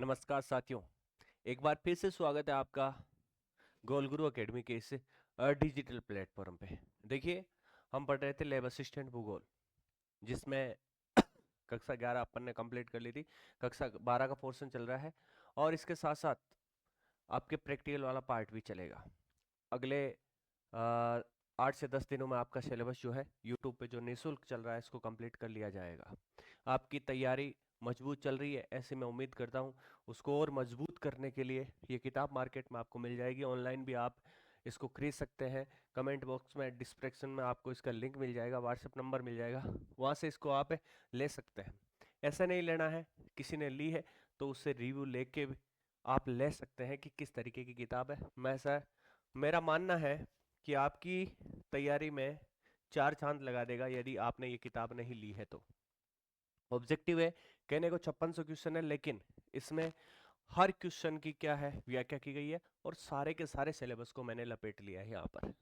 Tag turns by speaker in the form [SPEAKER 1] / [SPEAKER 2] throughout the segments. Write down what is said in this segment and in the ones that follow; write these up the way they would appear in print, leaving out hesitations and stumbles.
[SPEAKER 1] नमस्कार साथियों, एक बार फिर से स्वागत है आपका गोल गुरु एकेडमी के इस डिजिटल प्लेटफॉर्म पे। देखिए, हम पढ़ रहे थे लैब असिस्टेंट भूगोल, जिसमें कक्षा 11 अपन ने कंप्लीट कर ली थी। कक्षा 12 का पोर्शन चल रहा है और इसके साथ साथ आपके प्रैक्टिकल वाला पार्ट भी चलेगा। अगले 8 से 10 दिनों में आपका सिलेबस जो है यूट्यूब पे जो निःशुल्क चल रहा है इसको कंप्लीट कर लिया जाएगा। आपकी तैयारी मजबूत चल रही है ऐसे मैं उम्मीद करता हूँ। उसको और मजबूत करने के लिए ये किताब मार्केट में आपको मिल जाएगी, ऑनलाइन भी आप इसको खरीद सकते हैं। कमेंट बॉक्स में डिस्क्रिप्शन में आपको इसका लिंक मिल जाएगा, व्हाट्सएप नंबर मिल जाएगा, वहाँ से इसको आप ले सकते हैं। ऐसा नहीं लेना है, किसी ने ली है तो उससे रिव्यू लेके भी आप ले सकते हैं कि किस तरीके की किताब है। मेरा मानना है कि आपकी तैयारी में 4 चांद लगा देगा यदि आपने ये किताब नहीं ली है तो। ऑब्जेक्टिव है, कहने को 5600 क्वेश्चन है, लेकिन इसमें हर क्वेश्चन की क्या है व्याख्या की गई है और सारे के सारे सिलेबस को मैंने लपेट लिया है यहाँ पर।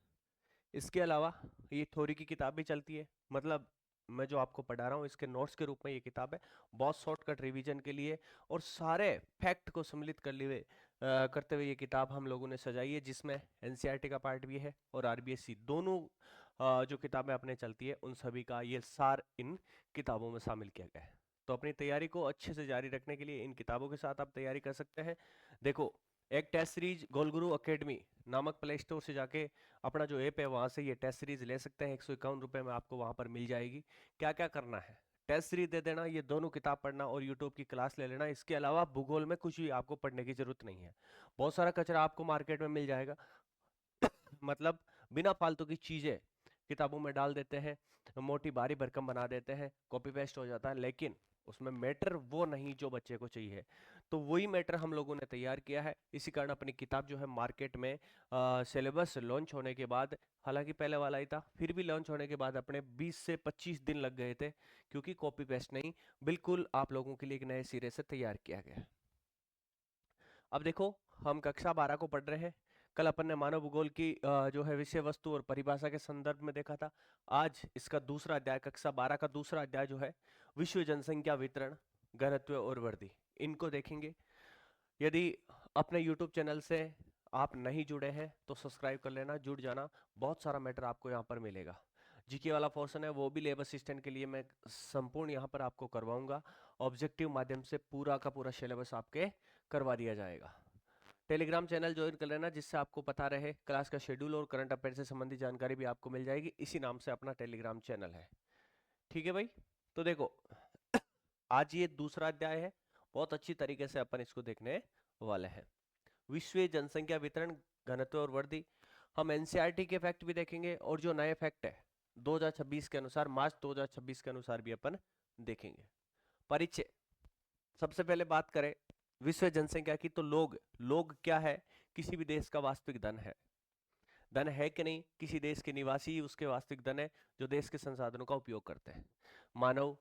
[SPEAKER 1] इसके अलावा ये थ्योरी की किताब भी चलती है, मतलब मैं जो आपको पढ़ा रहा हूँ इसके नोट्स के रूप में ये किताब है, बहुत शॉर्टकट रिवीजन के लिए और सारे फैक्ट को सम्मिलित करते हुए ये किताब हम लोगों ने सजाई है, जिसमें एनसीईआरटी का पार्ट भी है और आरबीएससी दोनों जो किताबें अपने चलती है उन सभी का ये सार इन किताबों में शामिल किया गया है। तो अपनी तैयारी को अच्छे से जारी रखने के लिए इन किताबों के साथ आप तैयारी कर सकते हैं। देखो, एक टेस्ट सीरीज गोल गुरु अकेडमी नामक प्ले स्टोर से जाके अपना जो ऐप है वहां से ये टेस्ट सीरीज ले सकते हैं। 151 रुपए में आपको वहां पर मिल जाएगी। क्या क्या करना है, टेस्ट सीरीज दे देना, ये दोनों किताब पढ़ना और यूट्यूब की क्लास ले लेना। इसके अलावा भूगोल में कुछ भी आपको पढ़ने की जरूरत नहीं है। बहुत सारा कचरा आपको मार्केट में मिल जाएगा मतलब बिना फालतू की चीजें किताबों में डाल देते हैं, मोटी भारी भरकम बना देते हैं, कॉपी पेस्ट हो जाता है, लेकिन उसमें मैटर वो नहीं जो बच्चे को चाहिए। तो वही मैटर हम लोगों ने तैयार किया है। इसी कारण अपनी किताब जो है मार्केट में सिलेबस लॉन्च होने के बाद, हालांकि पहले वाला ही था, फिर भी लॉन्च होने के बाद अपने 20 से 25 दिन लग गए थे, क्योंकि कॉपी पेस्ट नहीं, बिल्कुल आप लोगों के लिए एक नए सिरे से तैयार किया गया है। अब देखो, हम कक्षा 12 को पढ़ रहे हैं। कल अपन ने मानव भूगोल की जो है विषय वस्तु और परिभाषा के संदर्भ में देखा था। आज इसका दूसरा अध्याय, कक्षा 12 का दूसरा अध्याय जो है विश्व जनसंख्या वितरण, घनत्व और वृद्धि, इनको देखेंगे। यदि अपने YouTube चैनल से आप नहीं जुड़े हैं तो सब्सक्राइब कर लेना, जुड़ जाना, बहुत सारा मैटर आपको यहाँ पर मिलेगा। जीके वाला पोर्शन है वो भी लेब असिस्टेंट के लिए मैं संपूर्ण यहाँ पर आपको करवाऊंगा। ऑब्जेक्टिव माध्यम से पूरा का पूरा सिलेबस आपके करवा दिया जाएगा। टेलीग्राम चैनल ज्वाइन कर लेना, जिससे आपको पता रहे क्लास का शेड्यूल और करंट अफेयर से संबंधित जानकारी भी आपको मिल जाएगी। इसी नाम से अपना टेलीग्राम चैनल है। ठीक है भाई, तो देखो आज ये दूसरा अध्याय है, बहुत अच्छी तरीके से अपन इसको देखने वाले हैं। विश्व जनसंख्या वितरण, घनत्व और वृद्धि। हम एनसीईआरटी के फैक्ट भी देखेंगे और जो नए फैक्ट है 2026 के अनुसार, मार्च 2026 के अनुसार भी अपन देखेंगे। परिचय, सबसे पहले बात करें विश्व जनसंख्या की, तो लोग लोग क्या है, किसी भी देश का वास्तविक धन है। धन है कि नहीं, किसी देश के निवासी ही उसके वास्तविक धन है जो देश के संसाधनों का उपयोग करते हैं। मानव,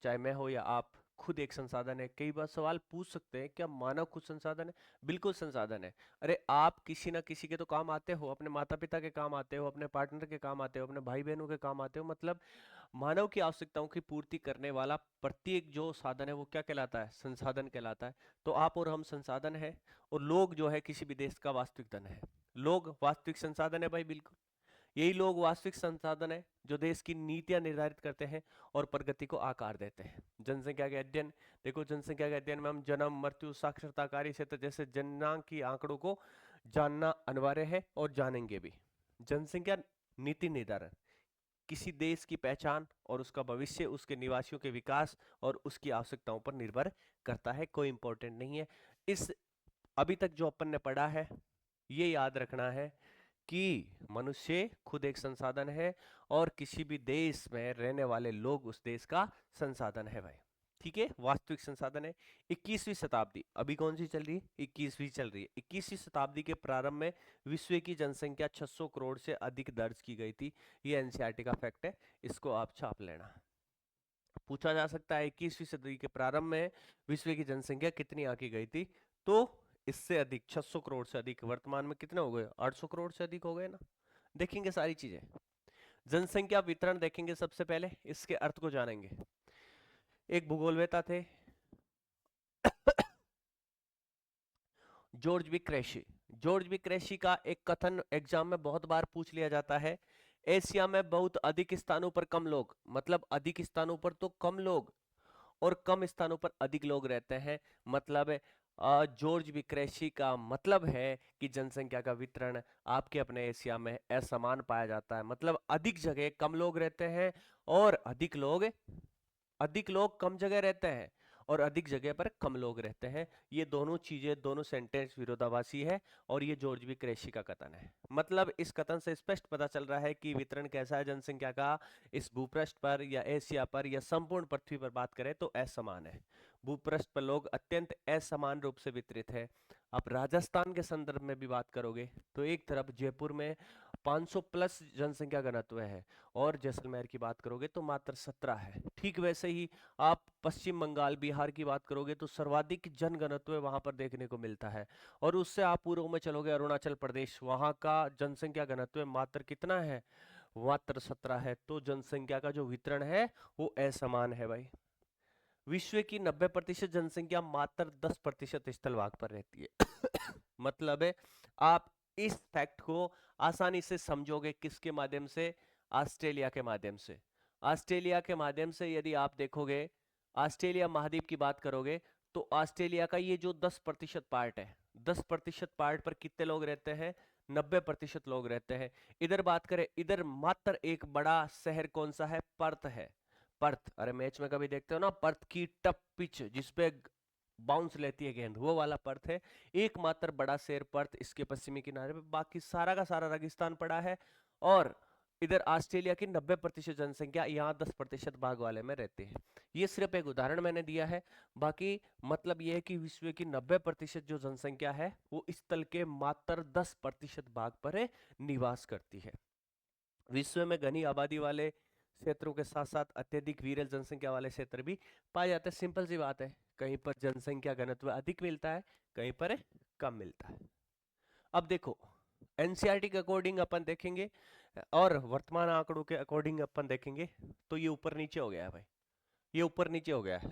[SPEAKER 1] चाहे मैं हो या आप, खुद एक संसाधन है। कई बार सवाल पूछ सकते हैं, क्या मानव खुद संसाधन है? बिल्कुल संसाधन है। अरे आप किसी ना किसी के तो काम आते हो, अपने माता पिता के काम आते हो, अपने पार्टनर के काम आते हो, अपने भाई बहनों के काम आते हो। मतलब मानव की आवश्यकताओं की पूर्ति करने वाला प्रत्येक जो साधन है वो क्या कहलाता है? संसाधन कहलाता है। तो आप और हम संसाधन है, और लोग जो है किसी भी देश का वास्तविक धन है। लोग वास्तविक संसाधन है भाई, बिल्कुल। यही लोग वास्तविक संसाधन है जो देश की नीतियां निर्धारित करते हैं और प्रगति को आकार देते हैं। जनसंख्या के अध्ययन, देखो जनसंख्या के अध्ययन में हम जन्म, मृत्यु, साक्षरता, कार्य क्षेत्र जैसे जननांक की आंकड़ों को जानना अनिवार्य है और जानेंगे भी। जनसंख्या नीति निर्धारण, किसी देश की पहचान और उसका भविष्य उसके निवासियों के विकास और उसकी आवश्यकताओं पर निर्भर करता है, कोई इंपॉर्टेंट नहीं है। इस अभी तक जो अपन ने पढ़ा है ये याद रखना है कि मनुष्य खुद एक संसाधन है और किसी भी देश में रहने वाले लोग उस देश का संसाधन है भाई। ठीक है, वास्तविक संसाधन है। 21वीं शताब्दी अभी कौन सी चल रही है? 21वीं चल रही है। 21वीं शताब्दी के प्रारंभ में विश्व की जनसंख्या 600 करोड़ से अधिक दर्ज की गई थी। ये एनसीईआरटी का फैक्ट है, इसको आप छाप लेना। पूछा जा सकता है 21वीं सदी के प्रारंभ में विश्व की जनसंख्या कितनी आंकी गई थी, तो इससे अधिक, 600 करोड़ से अधिक। वर्तमान में कितने हो गए? 800 करोड़ से अधिक हो गए ना। देखेंगे सारी चीजें। जनसंख्या वितरण देखेंगे, सबसे पहले इसके अर्थ को जानेंगे। एक भूगोलवेता थे जॉर्ज विक्रेशी। जॉर्ज विक्रेशी का एक कथन एग्जाम में बहुत बार पूछ लिया जाता है, एशिया में बहुत अधिक स्थानों पर कम लोग, मतलब अधिक स्थानों पर तो कम लोग और कम स्थानों पर अधिक लोग रहते हैं। मतलब जॉर्ज विक्रेशी का मतलब है कि जनसंख्या का वितरण आपके अपने एशिया में असमान पाया जाता है, मतलब अधिक जगह कम लोग रहते हैं और अधिक लोग कम जगह रहते हैं और अधिक जगह पर कम लोग रहते हैं। ये दोनों चीजें, दोनों सेंटेंस विरोधाभासी है और ये जॉर्ज विक्रेशी का कथन है। मतलब इस कथन से स्पष्ट पता चल रहा है कि वितरण कैसा है जनसंख्या का इस भूपृष्ठ पर या एशिया पर या संपूर्ण पृथ्वी पर बात करें तो असमान है। भूपृष्ठ पर लोग अत्यंत असमान रूप से वितरित है। आप राजस्थान के संदर्भ में भी बात करोगे तो एक तरफ जयपुर में 500 प्लस जनसंख्या घनत्व है और जैसलमेर की बात करोगे तो मात्र 17 है। ठीक वैसे ही आप पश्चिम बंगाल बिहार की बात करोगे तो सर्वाधिक जनघनत्व वहां पर देखने को मिलता है। और उससे आप पूर्व में चलोगे अरुणाचल प्रदेश, वहां का जनसंख्या घनत्व मात्र कितना है, मात्र 17 है। तो जनसंख्या का जो वितरण है वो असमान है भाई। विश्व की 90% जनसंख्या मात्र 10% स्थल भाग पर रहती है। मतलब है आप इस फैक्ट को आसानी से समझोगे किसके माध्यम से, ऑस्ट्रेलिया के माध्यम से। ऑस्ट्रेलिया के माध्यम से यदि आप देखोगे, ऑस्ट्रेलिया महाद्वीप की बात करोगे तो ऑस्ट्रेलिया का ये जो 10% पार्ट है, 10% पार्ट पर कितने लोग रहते हैं, 90% लोग रहते हैं। इधर बात करें, इधर मात्र एक बड़ा शहर कौन सा है, पर्थ है। पर्थ, अरे मैच में कभी देखते हो ना, पर्थ की टफ पिच जिसपे बाउंस लेती है गेंद, वो वाला पर्थ है। एकमात्र बड़ा शहर पर्थ, इसके पश्चिमी किनारे पे बाकी सारा का सारा रेगिस्तान पड़ा है। और इधर ऑस्ट्रेलिया की 90% जनसंख्या यहाँ 10% भाग वाले में रहती है। ये सिर्फ एक उदाहरण मैंने दिया है, बाकी मतलब ये है कि विश्व की 90% जो जनसंख्या है वो स्थल के मात्र 10% भाग पर निवास करती है। विश्व में घनी आबादी वाले क्षेत्रों के साथ साथ अत्यधिक विरल जनसंख्या वाले क्षेत्र भी पाए जाते हैं। सिंपल सी बात है, कहीं पर जनसंख्या घनत्व अधिक मिलता है, कहीं पर कम मिलता है। अब देखो, एनसीईआरटी के अकॉर्डिंग अपन देखेंगे और वर्तमान आंकड़ों के अकॉर्डिंग अपन देखेंगे तो ये ऊपर नीचे हो गया है भाई, ये ऊपर नीचे हो गया है।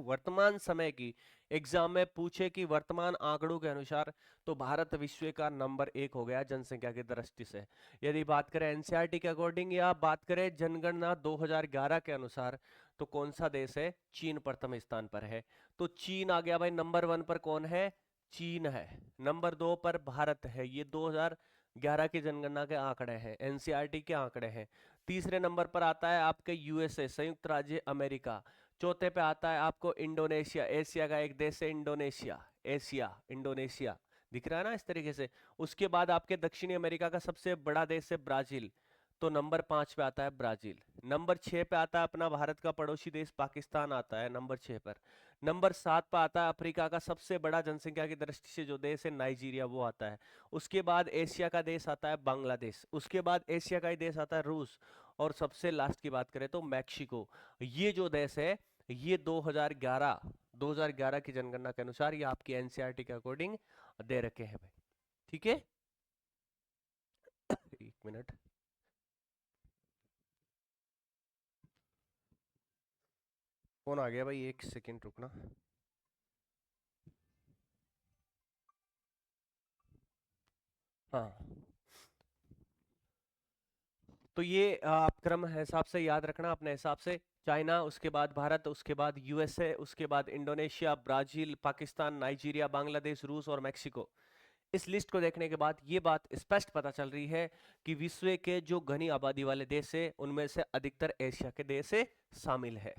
[SPEAKER 1] वर्तमान समय की एग्जाम में पूछे कि वर्तमान आंकड़ों के अनुसार तो भारत विश्व का नंबर 1 हो गया जनसंख्या की दृष्टि से। यदि बात करें एनसीईआरटी के अकॉर्डिंग या बात करें जनगणना 2011 के अनुसार तो कौन सा देश है, चीन प्रथम स्थान पर है। तो चीन आ गया भाई, नंबर 1 पर कौन है, चीन है। नंबर 2 पर भारत है। ये 2011 की जनगणना के आंकड़े हैं, एनसीईआरटी के आंकड़े हैं। तीसरे नंबर पर आता है आपके यूएसए, संयुक्त राज्य अमेरिका। चौथे पे आता है आपको इंडोनेशिया, एशिया का एक देश है इंडोनेशिया, एशिया इंडोनेशिया दिख रहा है ना इस तरीके से। उसके बाद आपके दक्षिणी अमेरिका का सबसे बड़ा देश है ब्राजील, तो नंबर 5 पे आता है ब्राजील। नंबर 6 पे आता है अपना भारत का पड़ोसी देश पाकिस्तान आता है नंबर 6 पर। नंबर 7 पे आता है अफ्रीका का सबसे बड़ा जनसंख्या की दृष्टि से जो देश है नाइजीरिया, वो आता है। उसके बाद एशिया का देश आता है बांग्लादेश, उसके बाद एशिया का ही देश आता है रूस, और सबसे लास्ट की बात करें तो मैक्सिको। ये जो देश है ये 2011 की जनगणना के अनुसार ये आपकी एनसीईआरटी के अकॉर्डिंग दे रखे हैं भाई। ठीक है, एक मिनट। फोन आ गया भाई, एक सेकंड रुकना। हाँ, तो ये आप क्रम हिसाब से याद रखना अपने हिसाब से। चाइना, उसके बाद भारत, उसके बाद यूएसए, उसके बाद Indonesia, Brazil, Pakistan, Nigeria, Bangladesh, रूस और मेक्सिको। इस लिस्ट को देखने के बाद ये बात स्पष्ट पता चल रही है कि विश्व के जो घनी आबादी वाले देश है उनमें से अधिकतर एशिया के देश शामिल है।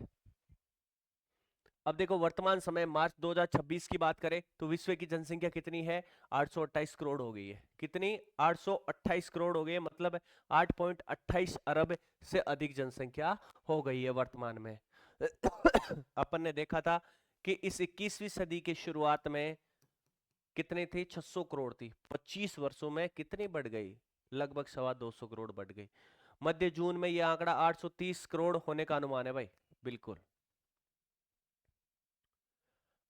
[SPEAKER 1] अब देखो, वर्तमान समय मार्च 2026 की बात करें तो विश्व की जनसंख्या कितनी है, 828 करोड़ हो गई है। कितनी, 828 करोड़ हो गई है, मतलब 8.28 अरब से अधिक जनसंख्या हो गई है वर्तमान में। अपन ने देखा था कि इस 21वीं सदी के शुरुआत में कितनी थी, 600 करोड़ थी। 25 वर्षों में कितनी बढ़ गई, लगभग 225 करोड़ बढ़ गई। मध्य जून में यह आंकड़ा 830 करोड़ होने का अनुमान है भाई, बिल्कुल।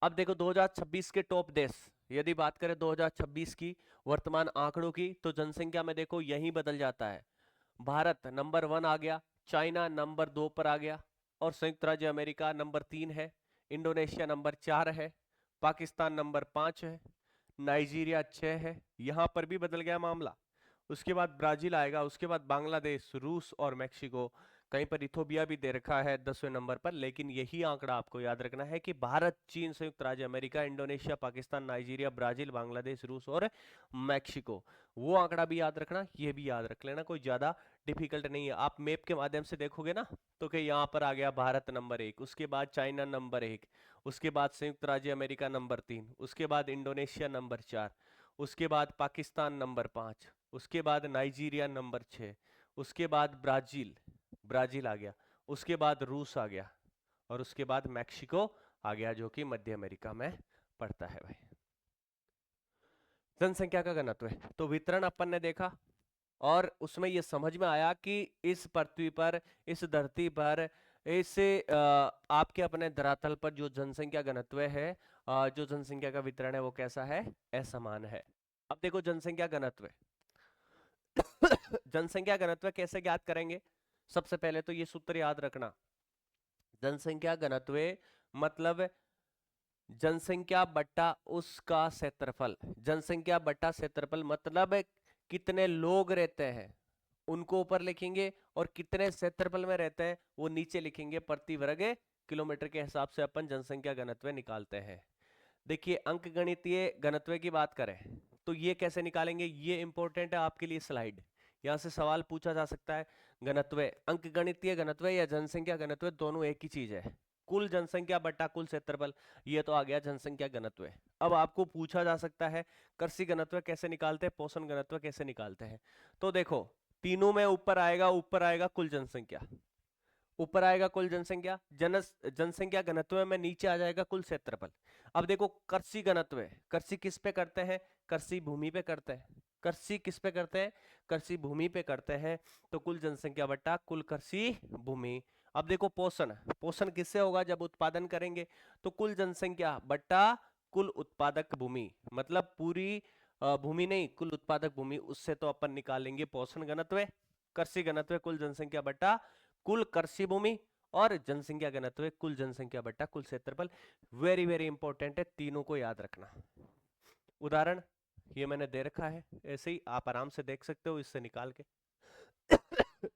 [SPEAKER 1] अब देखो 2026 के टॉप देश, यदि बात करें 2026 की वर्तमान आंकड़ों की तो जनसंख्या में देखो यही बदल जाता है। भारत नंबर 1 आ गया, चाइना नंबर 2 पर आ गया, और संयुक्त राज्य अमेरिका नंबर 3 है, इंडोनेशिया नंबर 4 है, पाकिस्तान नंबर 5 है, नाइजीरिया 6 है, यहां पर भी बदल गया मामला। उसके बाद ब्राजील आएगा, उसके बाद बांग्लादेश, रूस और मेक्सिको। कहीं पर इथोपिया भी दे रखा है 10वें नंबर पर, लेकिन यही आंकड़ा आपको याद रखना है कि भारत, चीन, संयुक्त राज्य America, Indonesia, Pakistan, Nigeria, Brazil, Bangladesh, रूस और मैक्सिको। वो आंकड़ा भी याद रखना, ये भी याद रख लेना, कोई ज्यादा डिफिकल्ट नहीं है। आप मैप के माध्यम से देखोगे ना, तो कि यहाँ पर आ गया भारत नंबर 1, उसके बाद चाइना नंबर 1, उसके बाद संयुक्त राज्य अमेरिका नंबर 3, उसके बाद इंडोनेशिया नंबर 4, उसके बाद पाकिस्तान नंबर 5, उसके बाद नाइजीरिया नंबर 6, उसके बाद ब्राजील, ब्राजील आ गया, उसके बाद रूस आ गया, और उसके बाद मैक्सिको आ गया, जो कि मध्य अमेरिका में पड़ता है भाई। जनसंख्या का घनत्व है, तो वितरण अपन ने देखा, और उसमें यह समझ में आया कि इस पृथ्वी पर, इस धरती पर, इस आपके अपने धरातल पर जो जनसंख्या घनत्व है, जो जनसंख्या का वितरण है वो कैसा है, असमान है। अब देखो जनसंख्या घनत्व जनसंख्या घनत्व कैसे ज्ञात करेंगे? सबसे पहले तो ये सूत्र याद रखना, जनसंख्या घनत्व मतलब जनसंख्या बट्टा उसका क्षेत्रफल। जनसंख्या बट्टा क्षेत्रफल मतलब कितने लोग रहते हैं उनको ऊपर लिखेंगे, और कितने क्षेत्रफल में रहते हैं वो नीचे लिखेंगे। प्रति वर्ग किलोमीटर के हिसाब से अपन जनसंख्या घनत्व निकालते हैं। देखिए अंकगणितीय घनत्व की बात करें तो ये कैसे निकालेंगे, ये इंपॉर्टेंट है आपके लिए स्लाइड, यहां से सवाल पूछा जा सकता है। घनत्व, अंकगणितीय घनत्व या जनसंख्या घनत्व दोनों एक ही चीज है। कुल जनसंख्या बटा कुल क्षेत्रफल, ये तो आ गया जनसंख्या घनत्व। अब आपको पूछा जा सकता है कृषि घनत्व कैसे निकालते हैं, पोषण घनत्व कैसे निकालते हैं। तो देखो तीनों में ऊपर आएगा कुल जनसंख्या, ऊपर आएगा कुल जनसंख्या, जनसंख्या घनत्व में नीचे आ जाएगा कुल क्षेत्रफल। अब देखो कृषि घनत्व, कृषि किस पे करते हैं, कृषि भूमि पे करते हैं। कृषि किस पे करते हैं, कृषि भूमि पे करते हैं, तो कुल जनसंख्या बटा कुल कृषि भूमि। अब देखो पोषण, पोषण किससे होगा, जब उत्पादन करेंगे, तो कुल जनसंख्या बटा कुल उत्पादक भूमि, मतलब पूरी भूमि नहीं, कुल उत्पादक भूमि, उससे तो अपन निकालेंगे पोषण घनत्व। कृषि घनत्व कुल जनसंख्या बटा कुल कृषि भूमि, और जनसंख्या घनत्व कुल जनसंख्या बटा कुल क्षेत्रफल। वेरी वेरी इंपॉर्टेंट है, तीनों को याद रखना। उदाहरण ये मैंने दे रखा है, ऐसे ही आप आराम से देख सकते हो इससे निकाल के।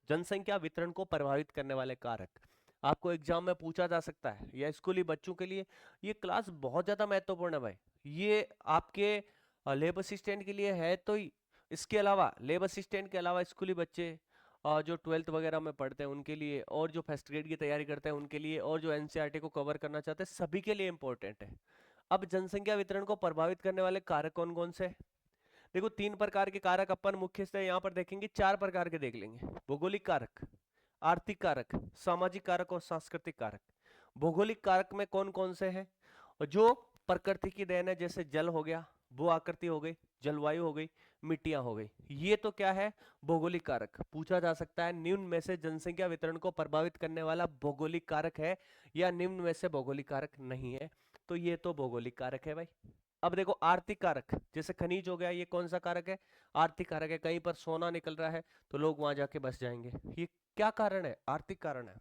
[SPEAKER 1] जनसंख्या वितरण को प्रभावित करने वाले कारक आपको एग्जाम में पूछा जा सकता है, या स्कूली बच्चों के लिए ये क्लास बहुत ज्यादा महत्वपूर्ण है भाई। ये आपके लेब असिस्टेंट के लिए है, तो इसके अलावा लेब असिस्टेंट के अलावा स्कूली बच्चे जो 12th वगैरह में पढ़ते हैं उनके लिए, और जो फर्स्ट ग्रेड की तैयारी करते हैं उनके लिए, और जो एनसीईआरटी को कवर करना चाहते हैं सभी के लिए इंपॉर्टेंट है। अब जनसंख्या वितरण को प्रभावित करने वाले कारक कौन कौन से? देखो 3 प्रकार के कारक अपन मुख्य से यहाँ पर देखेंगे, 4 प्रकार के देख लेंगे। भौगोलिक कारक, आर्थिक कारक, सामाजिक कारक और सांस्कृतिक कारक। भौगोलिक कारक में कौन कौन से हैं? जो प्रकृति की देन है, जैसे जल हो गया, भू आकृति हो गई, जलवायु हो गई, मिट्टियां हो गई, ये तो क्या है, भौगोलिक कारक। पूछा जा सकता है निम्न में से जनसंख्या वितरण को प्रभावित करने वाला भौगोलिक कारक है, या निम्न में से भौगोलिक कारक नहीं है, तो ये तो भौगोलिक कारक है भाई। अब देखो आर्थिक कारक, जैसे खनिज हो गया, ये कौन सा कारक है, आर्थिक कारक है। कहीं पर सोना निकल रहा है तो लोग वहां जाके बस जाएंगे, ये क्या कारण है, आर्थिक कारण है।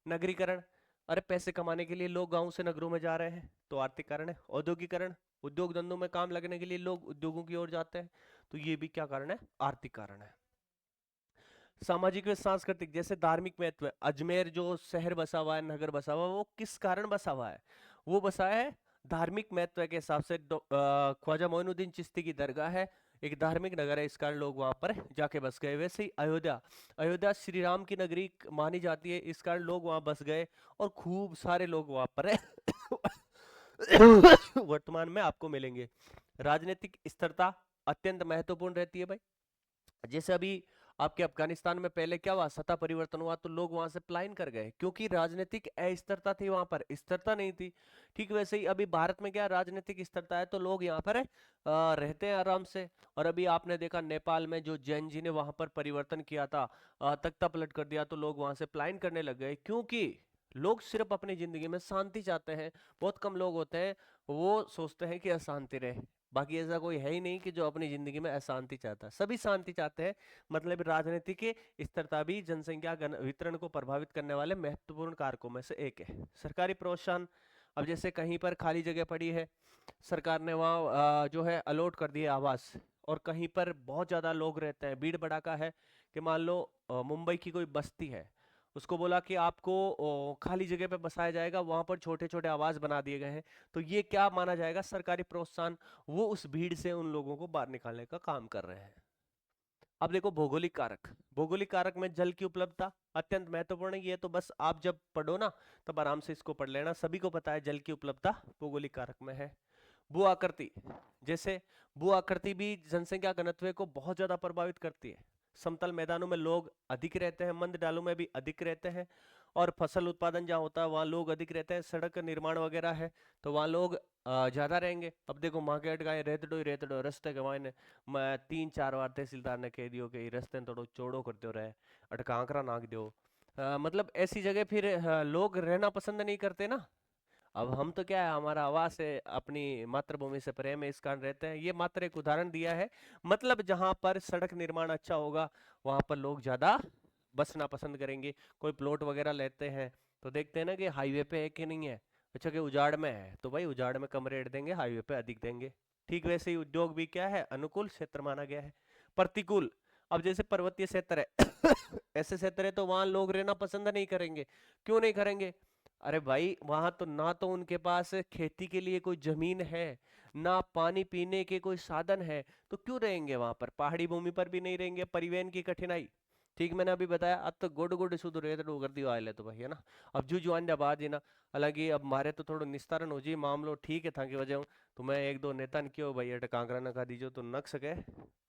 [SPEAKER 1] नगरीकरण, अरे पैसे कमाने के लिए लोग गांव से नगरों में जा रहे हैं, तो आर्थिक कारण है। औद्योगिकरण, उद्योग धंधों में काम लगने के लिए लोग उद्योगों की ओर जाते हैं, तो ये भी क्या कारण है, आर्थिक कारण है। सामाजिक व सांस्कृतिक, जैसे धार्मिक महत्व है, अजमेर जो शहर बसा हुआ है, नगर बसा हुआ है, वो किस कारण बसा हुआ है, वो बसा है धार्मिक महत्व के हिसाब से। ख्वाजा मोइनुद्दीन चिश्ती की दरगाह है, एक धार्मिक नगर है, इस कारण लोग वहां पर जाके बस गए। वैसे ही अयोध्या, अयोध्या श्री राम की नगरी मानी जाती है, इस कारण लोग वहां बस गए, और खूब सारे लोग वहां पर वर्तमान में आपको मिलेंगे। राजनीतिक स्थिरता अत्यंत महत्वपूर्ण रहती है भाई। जैसे अभी आपके अफगानिस्तान में पहले क्या हुआ, सत्ता परिवर्तन हुआ तो लोग वहां से पलायन कर गए, क्योंकि राजनीतिक अस्थिरता थी, वहां पर स्थिरता नहीं थी। ठीक वैसे ही अभी भारत में क्या राजनीतिक स्थिरता है, तो लोग यहाँ पर रहते हैं आराम से। और अभी आपने देखा नेपाल में जो जैन जी ने वहां पर परिवर्तन किया था, तख्ता पलट कर दिया, तो लोग वहां से पलायन करने लग गए, क्योंकि लोग सिर्फ अपनी जिंदगी में शांति चाहते हैं। बहुत कम लोग होते हैं वो सोचते हैं कि अशांति रहे, बाकी ऐसा कोई है ही नहीं कि जो अपनी जिंदगी में अशांति चाहता है, सभी शांति चाहते हैं। मतलब राजनीति की स्थिरता भी जनसंख्या वितरण को प्रभावित करने वाले महत्वपूर्ण कारकों में से एक है। सरकारी प्रोत्साहन, अब जैसे कहीं पर खाली जगह पड़ी है, सरकार ने वहाँ जो है अलॉट कर दिए आवास, और कहीं पर बहुत ज़्यादा लोग रहते हैं, भीड़ भड़ाका है, कि मान लो मुंबई की कोई बस्ती है, उसको बोला कि आपको खाली जगह पे बसाया जाएगा, वहां पर छोटे छोटे आवास बना दिए गए हैं, तो ये क्या माना जाएगा? सरकारी प्रोत्साहन। वो उस भीड़ से उन लोगों को बाहर निकालने का काम कर रहे हैं। अब देखो भौगोलिक कारक, भौगोलिक कारक में जल की उपलब्धता अत्यंत महत्वपूर्ण है। ये तो बस आप जब पढ़ो ना तब आराम से इसको पढ़ लेना, सभी को पता है जल की उपलब्धता भौगोलिक कारक में है। भू आकृति, जैसे भू आकृति भी जनसंख्या घनत्व को बहुत ज्यादा प्रभावित करती है। समतल मैदानों में लोग अधिक रहते हैं, मंद ढालों में भी अधिक रहते हैं, और फसल उत्पादन जहाँ होता है वहाँ लोग अधिक रहते हैं। सड़क निर्माण वगैरह है तो वहाँ लोग ज्यादा रहेंगे। अब देखो मार्केट का रेत डो रस्ते के मायने मैं 3-4 बार तहसीलदार ने कह दियो कि रस्ते थोड़ो चौड़ो कर दो रहे, अटकांकरा नाक दो। मतलब ऐसी जगह फिर लोग रहना पसंद नहीं करते ना। अब हम तो क्या है, हमारा आवास है, अपनी मातृभूमि से प्रेम है, इस कारण रहते हैं। ये मात्र एक उदाहरण दिया है। मतलब जहां पर सड़क निर्माण अच्छा होगा वहां पर लोग ज्यादा बसना पसंद करेंगे। कोई प्लॉट वगैरह लेते हैं तो देखते हैं ना कि हाईवे पे है कि नहीं है। अच्छा कि उजाड़ में है तो भाई उजाड़ में कम रेट देंगे, हाईवे पे अधिक देंगे। ठीक वैसे ही उद्योग भी क्या है, अनुकूल क्षेत्र माना गया है। प्रतिकूल, अब जैसे पर्वतीय क्षेत्र है ऐसे क्षेत्र है तो वहां लोग रहना पसंद नहीं करेंगे। क्यों नहीं करेंगे? अरे भाई वहां तो ना तो उनके पास खेती के लिए कोई जमीन है, ना पानी पीने के कोई साधन है, तो क्यों रहेंगे वहां पर? पहाड़ी भूमि पर भी नहीं रहेंगे, परिवहन की कठिनाई। ठीक मैंने अभी बताया, अब तो गोड गोड शुद्ध रेत कर दी आए तो भाई है ना। अब जू जुआन बात है ना, हालांकि अब मारे तो थोड़ा निस्तारण हो जी मामलो, ठीक है था कि वजह तो मैं एक दो नेता ने क्यों भाई अट कांकरा न खा दीजो तो नक सके,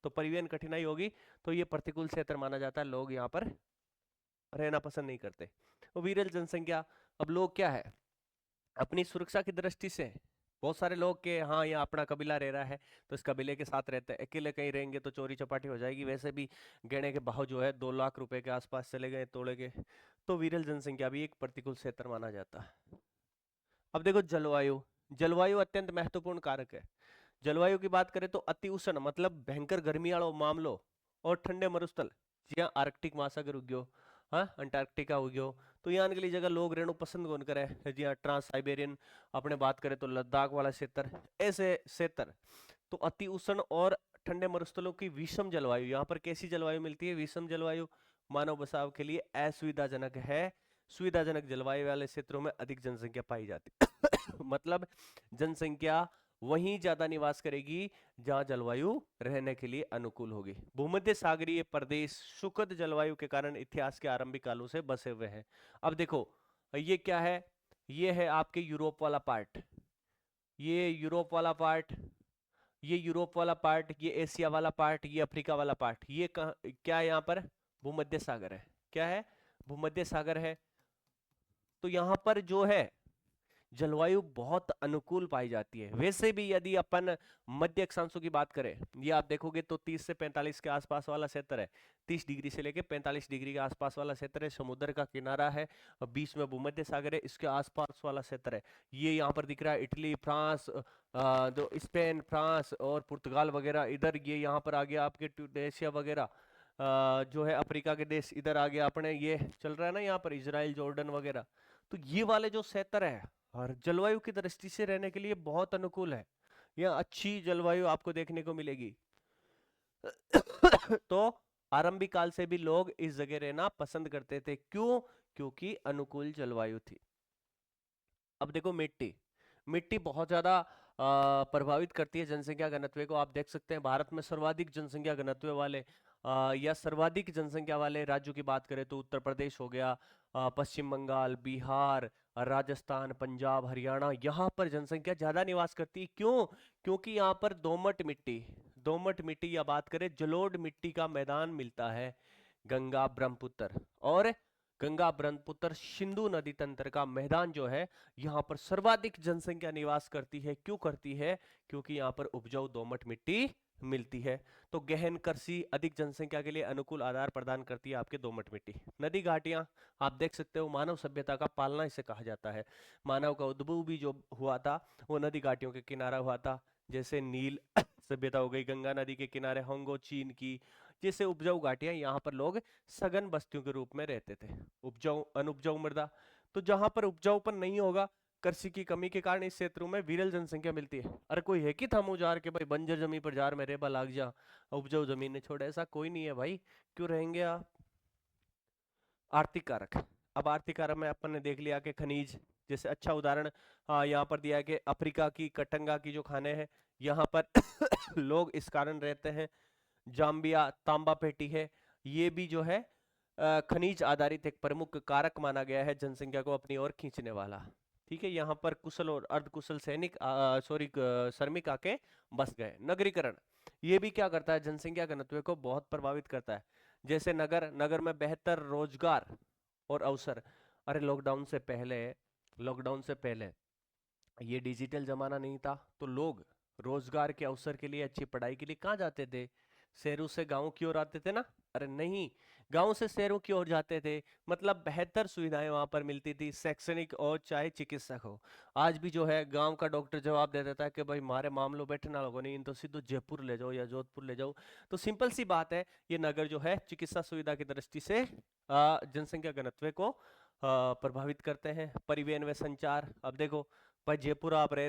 [SPEAKER 1] तो परिवहन कठिनाई होगी, तो ये प्रतिकूल क्षेत्र माना जाता है, लोग यहाँ पर रहना पसंद नहीं करते। वो विरल जनसंख्या, अब लोग क्या है अपनी सुरक्षा की दृष्टि से, बहुत सारे लोग के हाँ यहाँ अपना कबीला रह रहा है तो इस कबीले के साथ रहते हैं, अकेले कहीं रहेंगे तो चोरी चपाटी हो जाएगी। वैसे भी गहने के भाव जो है 2 लाख रुपए के आसपास चले गए तोड़े के, तो विरल जनसंख्या भी एक प्रतिकूल क्षेत्र माना जाता है। अब देखो जलवायु, जलवायु अत्यंत महत्वपूर्ण कारक है। जलवायु की बात करें तो अति उष्ण मतलब भयंकर गर्मी वालों मामलों, और ठंडे मरुस्थल, जिया आर्कटिक महासागर उग्यो, हाँ अंटार्कटिका उग्यो, तो यहाँ के लिए जगह लोग रहना पसंद कौन करे, जी हाँ ट्रांस साइबेरियन, अपने बात करें तो लद्दाख वाला क्षेत्र, ऐसे क्षेत्र। तो अति उष्ण और ठंडे मरुस्थलों की विषम जलवायु, यहाँ पर कैसी जलवायु मिलती है? विषम जलवायु मानव बसाव के लिए असुविधाजनक है। सुविधाजनक जलवायु वाले क्षेत्रों में अधिक जनसंख्या पाई जाती है मतलब जनसंख्या वहीं ज्यादा निवास करेगी जहां जलवायु रहने के लिए अनुकूल होगी। भूमध्य सागरीय प्रदेश सुखद जलवायु के कारण इतिहास के आरंभिक कालों से बसे हुए हैं। अब देखो ये क्या है, ये है आपके यूरोप वाला पार्ट, ये यूरोप वाला पार्ट, ये यूरोप वाला पार्ट, ये एशिया वाला पार्ट, ये अफ्रीका वाला पार्ट, ये क्या है यहाँ पर? भूमध्य सागर है। क्या है? भूमध्य सागर है। तो यहाँ पर जो है जलवायु बहुत अनुकूल पाई जाती है। वैसे भी यदि अपन मध्य अक्षांशों की बात करें, ये आप देखोगे तो 30 से 45 के आसपास वाला क्षेत्र है, 30 डिग्री से लेके 45 डिग्री के आसपास वाला क्षेत्र है, समुद्र का किनारा है, और बीच में भूमध्य सागर है, इसके आसपास वाला क्षेत्र है। ये यहाँ पर दिख रहा है इटली, फ्रांस, जो स्पेन, फ्रांस और पुर्तगाल वगैरह इधर, ये यहाँ पर आ गया आपके ट्यूनेशिया वगैरह, जो है अफ्रीका के देश इधर आ गया अपने, ये चल रहा है ना यहाँ पर इजराइल, जॉर्डन वगैरह। तो ये वाले जो क्षेत्र है और जलवायु की दृष्टि से रहने के लिए बहुत अनुकूल है, यह अच्छी जलवायु आपको देखने को मिलेगी तो आरंभिक काल से भी लोग इस जगह रहना पसंद करते थे। क्यों? क्योंकि अनुकूल जलवायु थी। अब देखो मिट्टी, मिट्टी बहुत ज्यादा प्रभावित करती है जनसंख्या घनत्व को। आप देख सकते हैं भारत में सर्वाधिक जनसंख्या घनत्व वाले या सर्वाधिक जनसंख्या वाले राज्यों की बात करें तो उत्तर प्रदेश हो गया, पश्चिम बंगाल, बिहार, राजस्थान, पंजाब, हरियाणा, यहाँ पर जनसंख्या ज्यादा निवास करती है। क्यों? क्योंकि यहाँ पर दोमट मिट्टी, दोमट मिट्टी या बात करें जलोढ़ मिट्टी का मैदान मिलता है। गंगा ब्रह्मपुत्र और गंगा ब्रह्मपुत्र सिंधु नदी तंत्र का मैदान जो है, यहाँ पर सर्वाधिक जनसंख्या निवास करती है। क्यों करती है? क्योंकि यहाँ पर उपजाऊ दोमट मिट्टी मिलती है। तो गहन कृषि अधिक जनसंख्या के लिए अनुकूल आधार प्रदान करती है आपके दोमट मिट्टी। नदी घाटियां आप देख सकते हो, मानव सभ्यता का पालना इसे कहा जाता है। मानव का उद्भव भी जो हुआ था वो नदी घाटियों के किनारा हुआ था। जैसे नील सभ्यता हो गई, गंगा नदी के किनारे होंगो चीन की, जैसे उपजाऊ घाटियां, यहाँ पर लोग सघन बस्तियों के रूप में रहते थे। उपजाऊ अनउपजाऊ मृदा, तो जहां पर उपजाऊपन नहीं होगा कृषि की कमी के कारण इस क्षेत्रों में विरल जनसंख्या मिलती है। अरे कोई है कि थमू जार के भाई बंजर जमीन पर जार में रेबा लाग जा, उपजाऊ जमीन ने छोड़, ऐसा कोई नहीं है भाई। क्यों रहेंगे आप? आर्थिक कारक। अब आर्थिक कारक में अपन ने देख लिया कि खनिज, जैसे अच्छा उदाहरण यहाँ पर दिया है कि अफ्रीका की कटंगा की जो खाने हैं यहाँ पर लोग इस कारण रहते हैं। जाम्बिया तांबा पेटी है, ये भी जो है खनिज आधारित एक प्रमुख कारक माना गया है जनसंख्या को अपनी ओर खींचने वाला। ठीक है, यहाँ पर कुशल और अर्धकुशल सैनिक श्रमिक आके बस गए। नगरीकरण, ये भी क्या करता है, जनसंख्या घनत्व को बहुत प्रभावित करता है। जैसे नगर, नगर में बेहतर रोजगार और अवसर। अरे लॉकडाउन से पहले ये डिजिटल जमाना नहीं था, तो लोग रोजगार के अवसर के लिए, अच्छी पढ़ाई के लिए कहाँ जाते थे? शहरों से गांव की ओर आते थे ना? अरे नहीं, गांव से शहरों की ओर जाते थे, मतलब बेहतर सुविधाएं वहां पर मिलती थी, शैक्षणिक और चाहे चिकित्सक हो। आज भी जो है गांव का डॉक्टर जवाब दे देता है कि भाई मारे मामलों बैठना लोगों ने, इन तो सीधो जयपुर ले जाओ या जोधपुर ले जाओ। तो सिंपल सी बात है, ये नगर जो है चिकित्सा सुविधा की दृष्टि से जनसंख्या घनत्व को प्रभावित करते हैं। परिवहन व संचार, अब देखो भाई जयपुर आप रह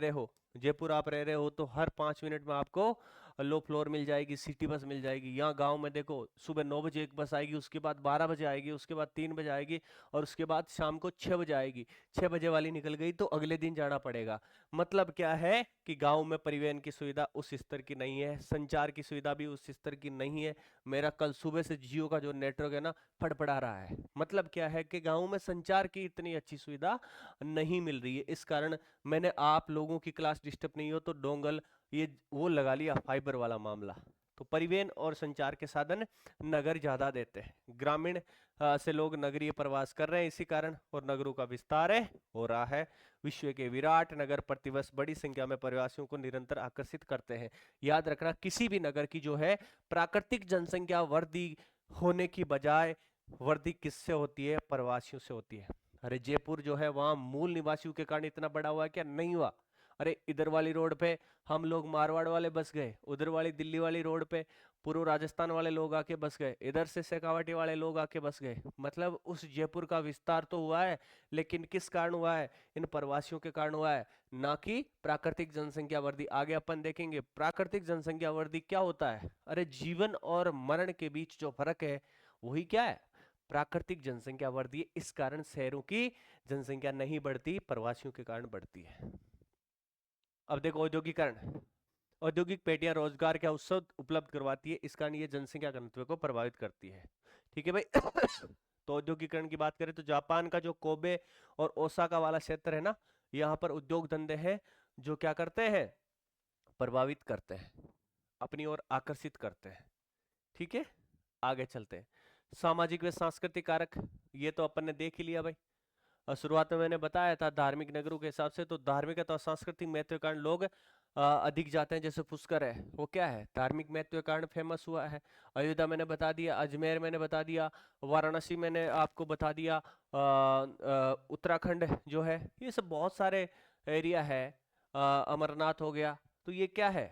[SPEAKER 1] रहे हो तो हर 5 मिनट में आपको लो फ्लोर मिल जाएगी, सिटी बस मिल जाएगी। यहाँ गांव में देखो सुबह 9 बजे एक बस आएगी, उसके बाद 12 बजे आएगी, उसके बाद 3 बजे आएगी, और उसके बाद शाम को 6 बजे आएगी। 6 बजे वाली निकल गई तो अगले दिन जाना पड़ेगा। मतलब क्या है कि गांव में परिवहन की सुविधा उस स्तर की नहीं है, संचार की सुविधा भी उस स्तर की नहीं है। मेरा कल सुबह से जियो का जो नेटवर्क है ना, फड़फड़ा रहा है। मतलब क्या है कि गाँव में संचार की इतनी अच्छी सुविधा नहीं मिल रही है। इस कारण मैंने, आप लोगों की क्लास डिस्टर्ब नहीं हो तो डोंगल ये वो लगा लिया, फाइबर वाला मामला। तो परिवहन और संचार के साधन नगर ज्यादा देते हैं, ग्रामीण से लोग नगरीय प्रवास कर रहे हैं इसी कारण, और नगरों का विस्तार हो रहा है। विश्व के विराट नगर प्रतिवर्ष बड़ी संख्या में प्रवासियों को निरंतर आकर्षित करते हैं। याद रखना, किसी भी नगर की जो है प्राकृतिक जनसंख्या वृद्धि होने की बजाय वृद्धि किससे होती है? प्रवासियों से होती है। अरे जयपुर जो है वहां मूल निवासियों के कारण इतना बड़ा हुआ है क्या? नहीं हुआ। अरे इधर वाली रोड पे हम लोग मारवाड़ वाले बस गए, उधर वाली दिल्ली वाली रोड पे पूर्व राजस्थान वाले लोग आके बस गए, इधर से शेखावाटी वाले लोग आके बस गए। मतलब उस जयपुर का विस्तार तो हुआ है, लेकिन किस कारण हुआ है? इन प्रवासियों के कारण हुआ है, ना कि प्राकृतिक जनसंख्या वृद्धि। आगे अपन देखेंगे प्राकृतिक जनसंख्या वृद्धि क्या होता है। अरे जीवन और मरण के बीच जो फर्क है वही क्या है? प्राकृतिक जनसंख्या वृद्धि। इस कारण शहरों की जनसंख्या नहीं बढ़ती, प्रवासियों के कारण बढ़ती है। अब देखो औद्योगिकरण, औद्योगिक पेटियां रोजगार के अवसर उपलब्ध करवाती है, इस कारण ये जनसंख्या घनत्व को प्रभावित करती है। ठीक है भाई। तो औद्योगिकरण की बात करें तो जापान का जो कोबे और ओसाका वाला क्षेत्र है ना, यहाँ पर उद्योग धंधे हैं जो क्या करते हैं? प्रभावित करते हैं, अपनी ओर आकर्षित करते हैं। ठीक है, आगे चलते हैं। सामाजिक व सांस्कृतिक कारक, ये तो अपन ने देख ही लिया भाई। और शुरुआत में मैंने बताया था धार्मिक नगरों के हिसाब से, तो धार्मिक अथवा सांस्कृतिक महत्व के कारण लोग अधिक जाते हैं। जैसे पुष्कर है, वो क्या है? धार्मिक महत्व के कारण फेमस हुआ है। अयोध्या मैंने बता दिया, अजमेर मैंने बता दिया, वाराणसी मैंने आपको बता दिया, उत्तराखंड जो है, ये सब बहुत सारे एरिया है। अमरनाथ हो गया, तो ये क्या है?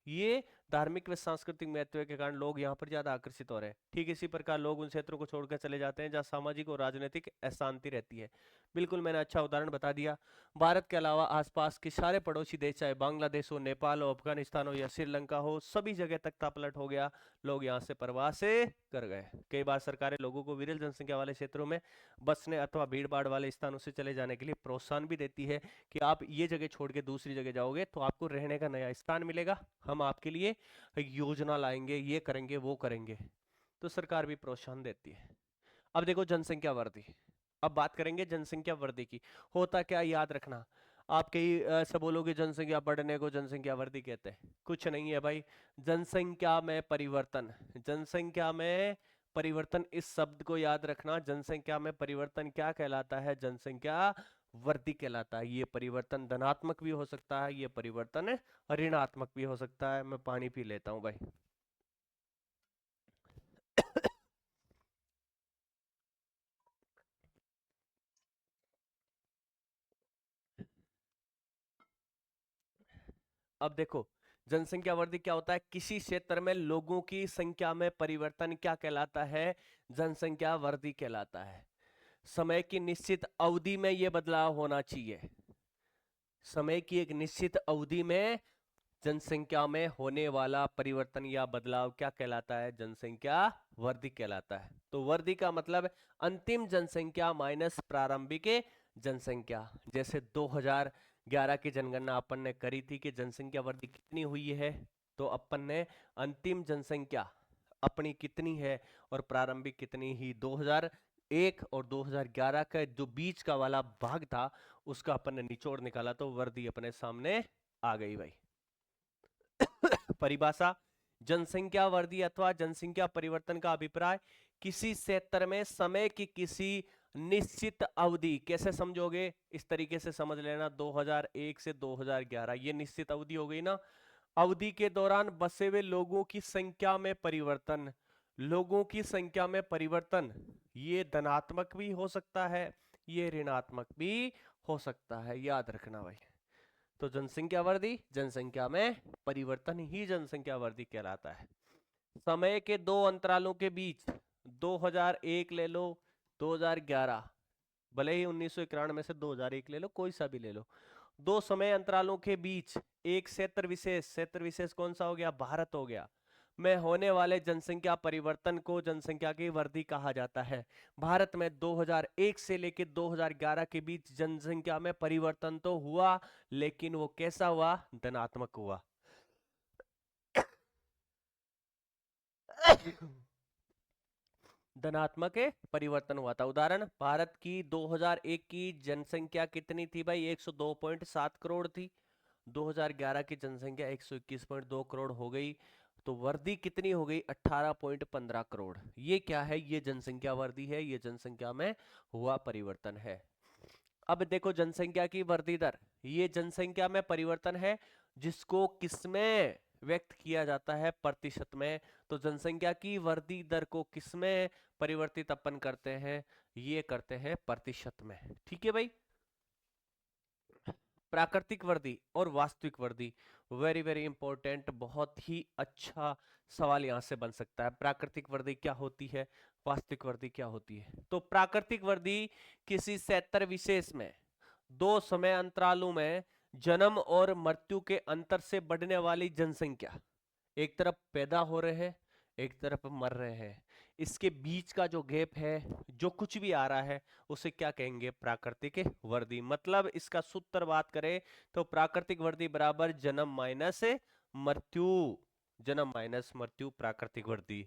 [SPEAKER 1] ये धार्मिक व सांस्कृतिक महत्व के कारण लोग यहाँ पर ज्यादा आकर्षित हो रहे हैं। ठीक इसी प्रकार लोग उन क्षेत्रों को छोड़कर चले जाते हैं जहाँ सामाजिक और राजनीतिक अशांति रहती है। बिल्कुल मैंने अच्छा उदाहरण बता दिया। भारत के अलावा आसपास के सारे पड़ोसी देश, चाहे बांग्लादेश हो, नेपाल हो, अफगानिस्तान हो या श्रीलंका हो, सभी जगह तख्ता पलट हो गया, लोग यहाँ से प्रवास कर गए। कई बार सरकारें लोगों को विरल जनसंख्या वाले क्षेत्रों में बसने अथवा भीड़ भाड़ वाले स्थानों से चले जाने के लिए प्रोत्साहन भी देती है कि आप ये जगह छोड़ के दूसरी जगह जाओगे तो आपको रहने का नया स्थान मिलेगा, हम आपके लिए योजना लाएंगे, ये करेंगे वो करेंगे। तो सरकार भी प्रोत्साहन देती है। अब देखो जनसंख्या वृद्धि, अब बात करेंगे जनसंख्या वृद्धि की। होता क्या, याद रखना, आप कई ऐसा बोलोगे जनसंख्या बढ़ने को जनसंख्या वृद्धि कहते हैं, कुछ नहीं है भाई। जनसंख्या में परिवर्तन, जनसंख्या में परिवर्तन, इस शब्द को याद रखना। जनसंख्या में परिवर्तन क्या कहलाता है? जनसंख्या वृद्धि कहलाता है। ये परिवर्तन धनात्मक भी हो सकता है, ये परिवर्तन ऋणात्मक भी हो सकता है। मैं पानी पी लेता हूं भाई। अब देखो जनसंख्या वृद्धि क्या होता है? किसी क्षेत्र में लोगों की संख्या में परिवर्तन क्या कहलाता है? जनसंख्या वृद्धि कहलाता है। समय की निश्चित अवधि में यह बदलाव होना चाहिए। समय की एक निश्चित अवधि में जनसंख्या में होने वाला परिवर्तन या बदलाव क्या कहलाता है? जनसंख्या वृद्धि कहलाता है। तो वृद्धि का मतलब अंतिम जनसंख्या माइनस प्रारंभिक जनसंख्या। जैसे 2011 की जनगणना अपन ने करी थी कि जनसंख्या वृद्धि कितनी हुई है, तो अपन ने अंतिम जनसंख्या अपनी कितनी है और प्रारंभिक कितनी ही, 2001 और 2011 का जो बीच का वाला भाग था उसका अपन ने निचोड़ निकाला, तो वृद्धि अपने सामने आ गई भाई। परिभाषा: जनसंख्या वृद्धि अथवा जनसंख्या परिवर्तन का अभिप्राय किसी क्षेत्र में समय की किसी निश्चित अवधि। कैसे समझोगे? इस तरीके से समझ लेना, 2001 से 2011 ये निश्चित अवधि हो गई ना। अवधि के दौरान बसे हुए लोगों की संख्या में परिवर्तन। लोगों की संख्या में परिवर्तन ये धनात्मक भी हो सकता है, ये ऋणात्मक भी हो सकता है, याद रखना भाई। तो जनसंख्या वृद्धि, जनसंख्या में परिवर्तन ही जनसंख्या वृद्धि कहलाता है। समय के दो अंतरालों के बीच, 2001 ले लो, 2011, भले ही 1991 से 2001 ले लो, कोई सा भी ले लो, दो समय अंतरालों के बीच एक क्षेत्र विशेष कौन सा हो गया? भारत हो गया, में होने वाले जनसंख्या परिवर्तन को जनसंख्या की वृद्धि कहा जाता है। भारत में 2001 से लेकर 2011 के बीच जनसंख्या में परिवर्तन तो हुआ, लेकिन वो कैसा हुआ? धनात्मक हुआ। धनात्मक परिवर्तन हुआ था। उदाहरण, भारत की 2001 की जनसंख्या कितनी थी भाई? 102.7 करोड़ थी। 2011 की जनसंख्या 121.2 करोड़ हो गई, तो वृद्धि कितनी हो गई? 18.15 करोड़। ये क्या है? ये जनसंख्या वृद्धि है, ये जनसंख्या में हुआ परिवर्तन है। अब देखो जनसंख्या की वृद्धि दर, ये जनसंख्या में परिवर्तन है जिसको किसमें व्यक्त किया जाता है? प्रतिशत में। तो जनसंख्या की वृद्धि दर को किसमें परिवर्तित अपन करते हैं? ये करते हैं प्रतिशत में। ठीक है भाई। प्राकृतिक वृद्धि और वास्तविक वृद्धि, वेरी वेरी इंपॉर्टेंट, बहुत ही अच्छा सवाल यहां से बन सकता है। प्राकृतिक वृद्धि क्या होती है, वास्तविक वृद्धि क्या होती है? तो प्राकृतिक वृद्धि किसी क्षेत्र विशेष में दो समय अंतरालों में जन्म और मृत्यु के अंतर से बढ़ने वाली जनसंख्या, एक तरफ पैदा हो रहे हैं, एक तरफ मर रहे हैं, इसके बीच का जो गैप है, जो कुछ भी आ रहा है, उसे क्या कहेंगे? प्राकृतिक वृद्धि। मतलब इसका सूत्र बात करें तो प्राकृतिक वृद्धि बराबर जन्म माइनस मृत्यु, जन्म माइनस मृत्यु, प्राकृतिक वृद्धि।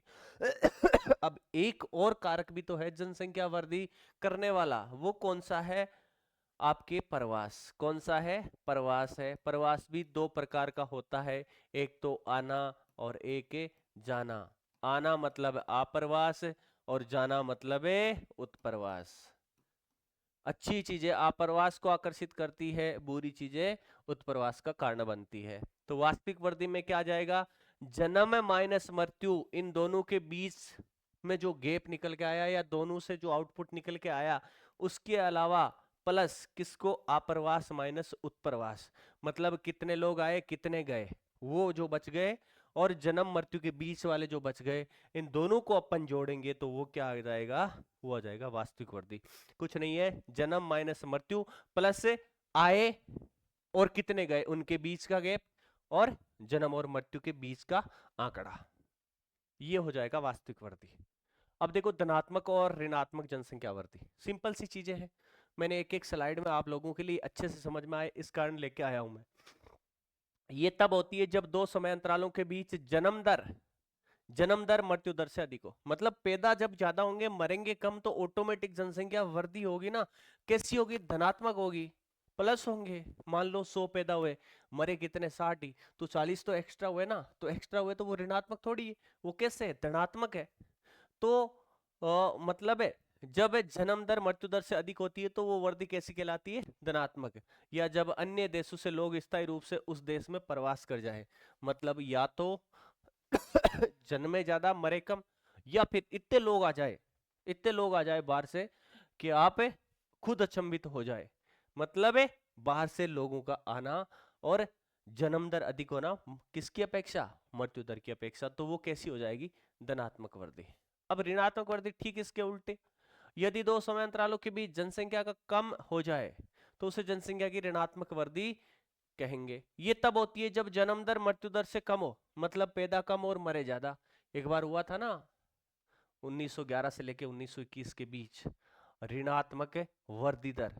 [SPEAKER 1] अब एक और कारक भी तो है जनसंख्या वृद्धि करने वाला, वो कौन सा है? आपके प्रवास। कौन सा है? प्रवास है। प्रवास भी दो प्रकार का होता है, एक तो आना और एक जाना। आना मतलब आप्रवास और जाना मतलब उत्प्रवास। अच्छी चीजें आप्रवास को आकर्षित करती है, बुरी चीजें उत्प्रवास का कारण बनती है। तो वास्तविक वृद्धि में क्या आ जाएगा? जन्म माइनस मृत्यु, इन दोनों के बीच में जो गैप निकल के आया या दोनों से जो आउटपुट निकल के आया, उसके अलावा प्लस किसको? आप्रवास माइनस उत्प्रवास। मतलब कितने लोग आए, कितने गए, वो जो बच गए, और जन्म मृत्यु के बीच वाले जो बच गए, इन दोनों को अपन जोड़ेंगे तो वो क्या आ जाएगा? वो आ जाएगा वास्तविक वृद्धि। कुछ नहीं है, जन्म माइनस मृत्यु प्लस आए और कितने गए, उनके बीच का गैप, और जन्म और मृत्यु के बीच का आंकड़ा, ये हो जाएगा वास्तविक वृद्धि। अब देखो धनात्मक और ऋणात्मक जनसंख्या वृद्धि, सिंपल सी चीजें हैं। मैंने एक एक स्लाइड में आप लोगों के लिए अच्छे से समझ में आए इस कारण लेके आया हूं मैं। ये तब होती है जब दो समय अंतरालों के बीच जन्म दर मृत्यु दर से अधिक हो। मतलब पैदा जब ज्यादा होंगे, मरेंगे कम, तो ऑटोमेटिक जनसंख्या वृद्धि होगी ना। कैसी होगी? धनात्मक होगी, प्लस होंगे। मान लो 100 पैदा हुए, मरे कितने? 60 ही, तो 40 तो एक्स्ट्रा हुए ना। तो एक्स्ट्रा हुए तो वो ऋणात्मक थोड़ी है, वो कैसे है? धनात्मक है। तो मतलब है जब जन्म दर मृत्यु दर से अधिक होती है तो वो वृद्धि कैसी कहलाती है? धनात्मक। या जब अन्य देशों से लोग स्थायी रूप से उस देश में प्रवास कर जाए, मतलब या तो जन्मे ज्यादा मरे कम, या फिर इतने लोग आ जाए बाहर से कि आप खुद अचंभित हो जाए। मतलब है बाहर से लोगों का आना और जन्म दर अधिक होना किसकी अपेक्षा? मृत्यु दर की अपेक्षा। तो वो कैसी हो जाएगी? धनात्मक वृद्धि। अब ऋणात्मक वृद्धि ठीक इसके उल्टे, यदि दो समय अंतरालों के बीच जनसंख्या का कम हो जाए तो उसे जनसंख्या की ऋणात्मक वृद्धि कहेंगे। ये तब होती है जब जन्म दर मृत्यु दर से कम हो, मतलब पैदा कम और मरे ज्यादा। एक बार हुआ था ना 1911 से लेके 1921 के बीच, ऋणात्मक वृद्धि दर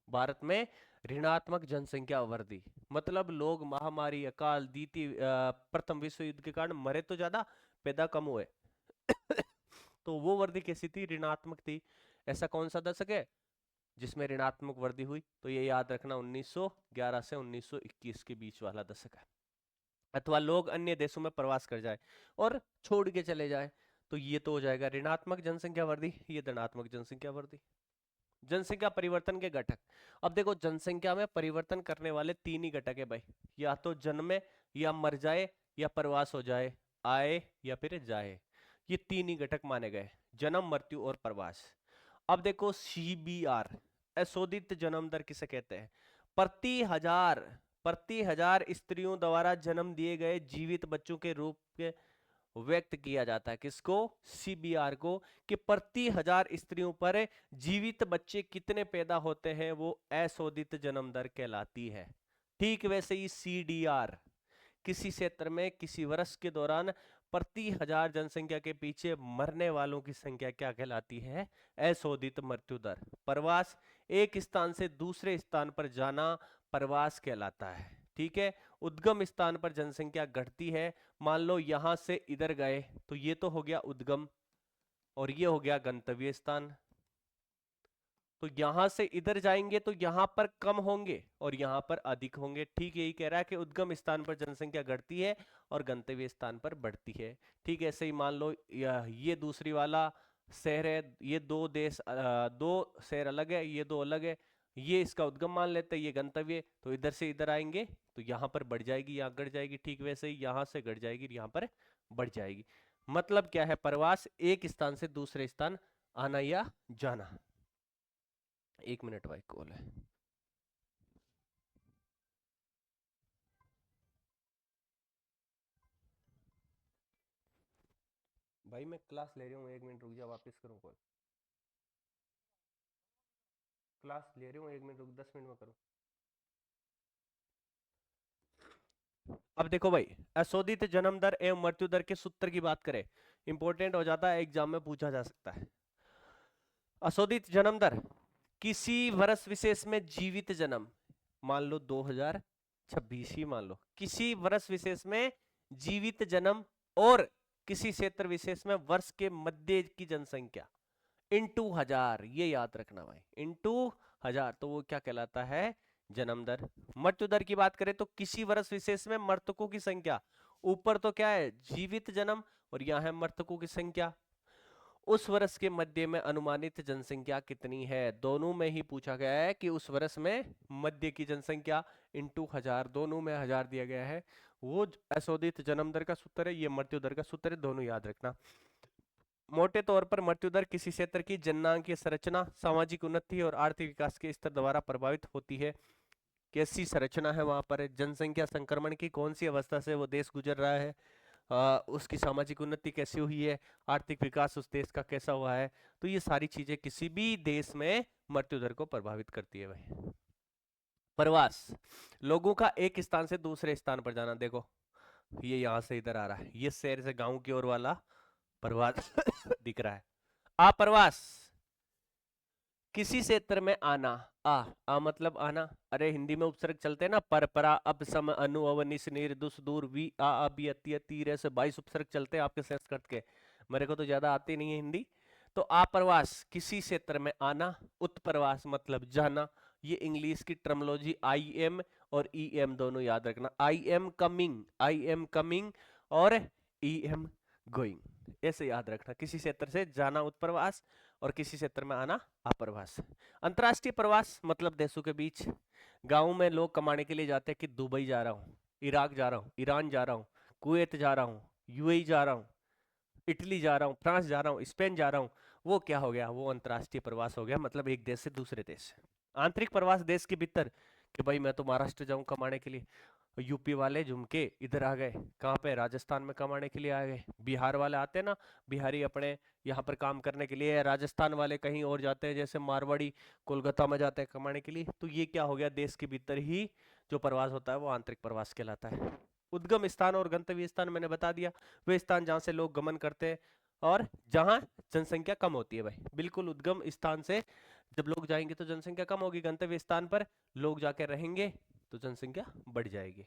[SPEAKER 1] भारत में, ऋणात्मक जनसंख्या वृद्धि, मतलब लोग महामारी, अकाल, द्वितीय प्रथम विश्व युद्ध के कारण मरे तो ज्यादा, पैदा कम हुए। तो वो वृद्धि कैसी थी? ऋणात्मक थी। ऐसा कौन सा दशक है जिसमें ऋणात्मक वृद्धि हुई? तो ये याद रखना 1911 से 1921 के बीच वाला दशक है। अथवा लोग अन्य देशों में प्रवास कर जाए और छोड़ के चले जाए, तो ये तो हो जाएगा ऋणात्मक जनसंख्या वृद्धि, ये धनात्मक जनसंख्या वृद्धि। जनसंख्या परिवर्तन के घटक, अब देखो जनसंख्या में परिवर्तन करने वाले तीन ही घटक है भाई, या तो जन्मे, या मर जाए, या प्रवास हो जाए, आए या फिर जाए, ये तीन ही घटक माने गए, जन्म, मृत्यु और प्रवास। अब देखो CBR, अशोधित जन्म दर किसे कहते हैं? प्रति हजार स्त्रियों द्वारा जन्म दिए गए जीवित बच्चों के रूप के व्यक्त किया जाता है। किसको? CBR को, कि प्रति हजार स्त्रियों पर जीवित बच्चे कितने पैदा होते हैं, वो अशोधित जन्म दर कहलाती है। ठीक वैसे ही CDR, किसी क्षेत्र में किसी वर्ष के दौरान प्रति हजार जनसंख्या के पीछे मरने वालों की संख्या क्या कहलाती है? अशोधित मृत्यु दर। प्रवास, एक स्थान से दूसरे स्थान पर जाना प्रवास कहलाता है। ठीक है। उद्गम स्थान पर जनसंख्या घटती है, मान लो यहां से इधर गए तो ये तो हो गया उद्गम, और ये हो गया गंतव्य स्थान। तो यहां से इधर जाएंगे तो यहां पर कम होंगे और यहां पर अधिक होंगे। ठीक यही कह रहा है कि उद्गम स्थान पर जनसंख्या घटती है और गंतव्य स्थान पर बढ़ती है। ठीक है, ऐसे ही मान लो ये दूसरी वाला शहर है, ये दो देश, दो शहर अलग है, ये दो अलग है, ये इसका उद्गम मान लेते हैं, ये गंतव्य, तो इधर से इधर आएंगे तो यहाँ पर बढ़ जाएगी, यहाँ घट जाएगी। ठीक वैसे ही यहाँ से घट जाएगी, यहाँ पर बढ़ जाएगी। मतलब क्या है? प्रवास, एक स्थान से दूसरे स्थान आना या जाना। एक मिनट भाई, कॉल है। भाई मैं क्लास ले रहा हूँ, एक मिनट रुक जा, वापस करूँ कॉल। क्लास ले रहा हूँ, एक मिनट रुक, 10 मिनट में करूँ। अब देखो भाई, अशोधित जन्म दर एवं मृत्यु दर के सूत्र की बात करें, इंपॉर्टेंट हो जाता है, एग्जाम में पूछा जा सकता है। अशोधित जन्म दर, किसी वर्ष विशेष में जीवित जन्म, मान लो 2026 ही मान लो, किसी वर्ष विशेष में जीवित जन्म और किसी क्षेत्र विशेष में वर्ष के मध्य की जनसंख्या इंटू हजार, ये याद रखना भाई, इंटू हजार, तो वो क्या कहलाता है? जन्म दर। मृत्यु दर की बात करें तो किसी वर्ष विशेष में मृतकों की संख्या, ऊपर तो क्या है? जीवित जन्म, और यहाँ है मृतकों की संख्या। उस वर्ष के मध्य में अनुमानित जनसंख्या कितनी है? दोनों में ही पूछा गया है कि उस वर्ष में मध्य की जनसंख्या इंटू हजार, दोनों में हजार दिया गया है। वो अशोधित जन्म दर का सूत्र है, ये मृत्यु दर का सूत्र है, दोनों याद रखना। मोटे तौर पर मृत्यु दर किसी क्षेत्र की जननांगीय संरचना, सामाजिक उन्नति और आर्थिक विकास के स्तर द्वारा प्रभावित होती है। कैसी संरचना है वहां पर, जनसंख्या संक्रमण की कौन सी अवस्था से वो देश गुजर रहा है, उसकी सामाजिक उन्नति कैसी हुई है, आर्थिक विकास उस देश का कैसा हुआ है, तो ये सारी चीजें किसी भी देश में मृत्यु दर को प्रभावित करती है भाई। प्रवास, लोगों का एक स्थान से दूसरे स्थान पर जाना। देखो ये यहाँ से इधर आ रहा है, ये शहर से गांव की ओर वाला प्रवास दिख रहा है। अप्रवास, किसी क्षेत्र में आना। आ मतलब आना, अरे हिंदी में उपसर्ग चलते हैं ना, पर, परा, अब, सम, अनु, अव, निस, नीर, दुस, दूर, वी, आ, अभी, अति, तीर, ऐसे 22 उपसर्ग चलते हैं आपके संस्कृत के, मेरे को तो ज्यादा आती नहीं है हिंदी। तो अप्रवास, किसी क्षेत्र में आना। उत्प्रवास मतलब जाना, ये इंग्लिश की टर्मोलॉजी, आई एम और ई एम दोनों याद रखना। आई एम कमिंग और ई एम गोइंग, ऐसे याद रखना। किसी क्षेत्र से जाना उत्प्रवास और किसी क्षेत्र में आना अप्रवास। अंतरराष्ट्रीय प्रवास मतलब देशों के बीच, गांव में लोग कमाने के लिए जाते हैं कि दुबई जा रहा हूँ, इराक जा रहा हूँ, ईरान जा रहा हूँ, कुवैत जा रहा हूँ, यूएई जा रहा हूँ, इटली जा रहा हूँ, फ्रांस जा रहा हूँ, स्पेन जा रहा हूँ, वो क्या हो गया? वो अंतरराष्ट्रीय प्रवास हो गया, मतलब एक देश से दूसरे देश। आंतरिक प्रवास, देश के भीतर कि भाई मैं तो महाराष्ट्र जाऊं कमाने के लिए, यूपी वाले झुमके इधर आ गए, कहाँ पे, राजस्थान में कमाने के लिए आ गए। बिहार वाले आते हैं ना, बिहारी अपने यहाँ पर काम करने के लिए, राजस्थान वाले कहीं और जाते हैं, जैसे मारवाड़ी कोलकाता में जाते हैं कमाने के लिए। तो ये क्या हो गया, देश के भीतर ही जो प्रवास होता है वो आंतरिक प्रवास कहलाता है। उद्गम स्थान और गंतव्य स्थान मैंने बता दिया, वे स्थान जहाँ से लोग गमन करते हैं और जहाँ जनसंख्या कम होती है भाई। बिल्कुल, उद्गम स्थान से जब लोग जाएंगे तो जनसंख्या कम होगी, गंतव्य स्थान पर लोग जाके रहेंगे तो जनसंख्या बढ़ जाएगी।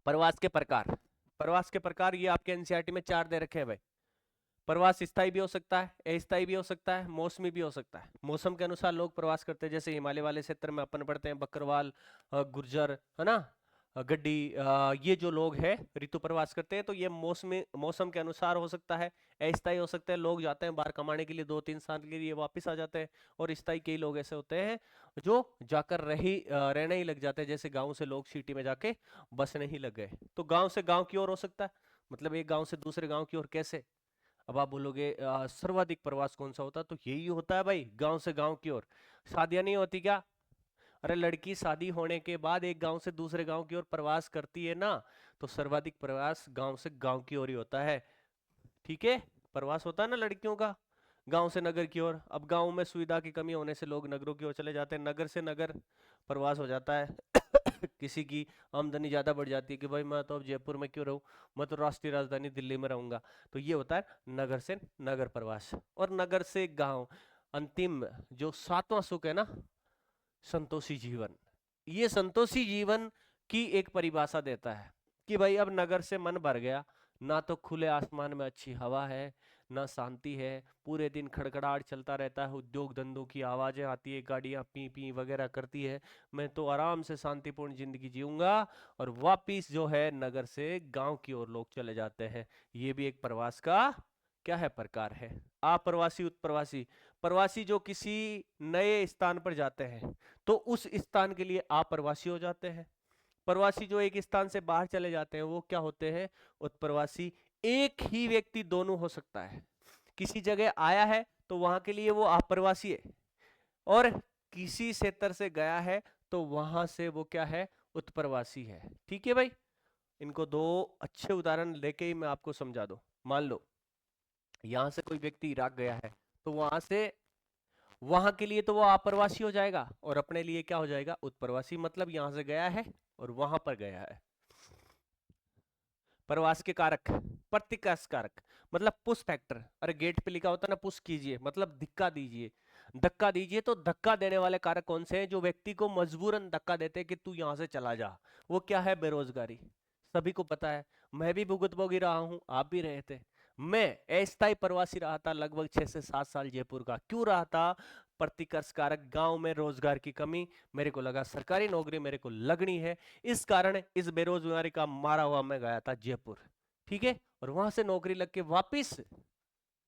[SPEAKER 1] प्रवास के प्रकार, प्रवास के प्रकार ये आपके एनसीईआरटी में 4 दे रखे हैं भाई। प्रवास स्थायी भी हो सकता है, अस्थायी भी हो सकता है, मौसमी भी हो सकता है। मौसम के अनुसार लोग प्रवास करते हैं, जैसे हिमालय वाले क्षेत्र में अपन पढ़ते हैं बकरवाल, गुर्जर, है ना, गड्डी, ये जो लोग हैं ऋतु प्रवास करते हैं, तो ये मौसम के अनुसार हो सकता है। अस्थायी हो सकते हैं, लोग जाते हैं बाहर कमाने के लिए 2-3 साल के लिए, वापस आ जाते हैं। और स्थायी कई लोग ऐसे होते हैं जो जाकर रहने ही लग जाते हैं, जैसे गांव से लोग सिटी में जाके बसने ही लग गए। तो गांव से गांव की ओर हो सकता है, मतलब एक गांव से दूसरे गांव की ओर कैसे। अब आप बोलोगे सर्वाधिक प्रवास कौन सा होता है, तो यही होता है भाई, गांव से गांव की ओर। शादियां नहीं होती क्या, अरे लड़की शादी होने के बाद एक गांव से दूसरे गांव की ओर प्रवास करती है ना, तो सर्वाधिक प्रवास गांव से गांव की ओर ही होता है। ठीक है, प्रवास होता है ना लड़कियों का गांव से नगर की ओर। अब गांव में सुविधा की कमी होने से लोग नगरों की ओर चले जाते हैं, नगर से नगर प्रवास हो जाता है। किसी की आमदनी ज्यादा बढ़ जाती है कि भाई मैं तो अब जयपुर में क्यों रहूं, मैं तो राष्ट्रीय राजधानी दिल्ली में रहूंगा, तो ये होता है नगर से नगर प्रवास। और नगर से गांव, अंतिम जो 7वां सुख है ना, संतोषी जीवन। ये संतोषी जीवन की एक परिभाषा देता है कि भाई अब नगर से मन भर गया, ना तो खुले आसमान में अच्छी हवा है, ना शांति है, पूरे दिन खड़खड़ाहट चलता रहता है, उद्योग धंधों की आवाजें आती है, गाड़ियां पी पी वगैरह करती है, मैं तो आराम से शांतिपूर्ण जिंदगी जीऊंगा। और वापिस जो है नगर से गांव की ओर लोग चले जाते हैं। ये भी एक प्रवास का क्या है, प्रकार है। अप्रवासी उत्प्रवासी, प्रवासी जो किसी नए स्थान पर जाते हैं तो उस स्थान के लिए अप्रवासी हो जाते हैं। प्रवासी जो एक स्थान से बाहर चले जाते हैं वो क्या होते हैं, उत्प्रवासी। एक ही व्यक्ति दोनों हो सकता है, किसी जगह आया है तो वहां के लिए वो अप्रवासी है, और किसी क्षेत्र से गया है तो वहां से वो क्या है, उत्प्रवासी है। ठीक है भाई, इनको 2 अच्छे उदाहरण लेके ही मैं आपको समझा दूं। मान लो यहां से कोई व्यक्ति इराक गया है, तो वहां से वहां के लिए तो वो अप्रवासी हो जाएगा, और अपने लिए क्या हो जाएगा, उत्प्रवासी। मतलब यहां से गया है और वहां पर गया है। प्रवास के कारक, प्रतिकर्ष कारक, मतलब पुश फैक्टर। अरे गेट पे लिखा होता है ना, पुश कीजिए मतलब धक्का दीजिए, धक्का दीजिए। तो धक्का देने वाले कारक कौन से हैं, जो व्यक्ति को मजबूरन धक्का देते हैं कि तू यहां से चला जा। वो क्या है, बेरोजगारी। सभी को पता है, मैं भी भुगत भोगी रहा हूं, आप भी रहे थे। मैं अस्थायी प्रवासी रहा था लगभग 6 से 7 साल जयपुर का। क्यों रहा था, प्रतिकर्ष कारक, गांव में रोजगार की कमी, मेरे को लगा सरकारी नौकरी मेरे को लगनी है, इस कारण इस बेरोजगारी का मारा हुआ मैं गया था जयपुर। ठीक है, और वहां से नौकरी लग के वापिस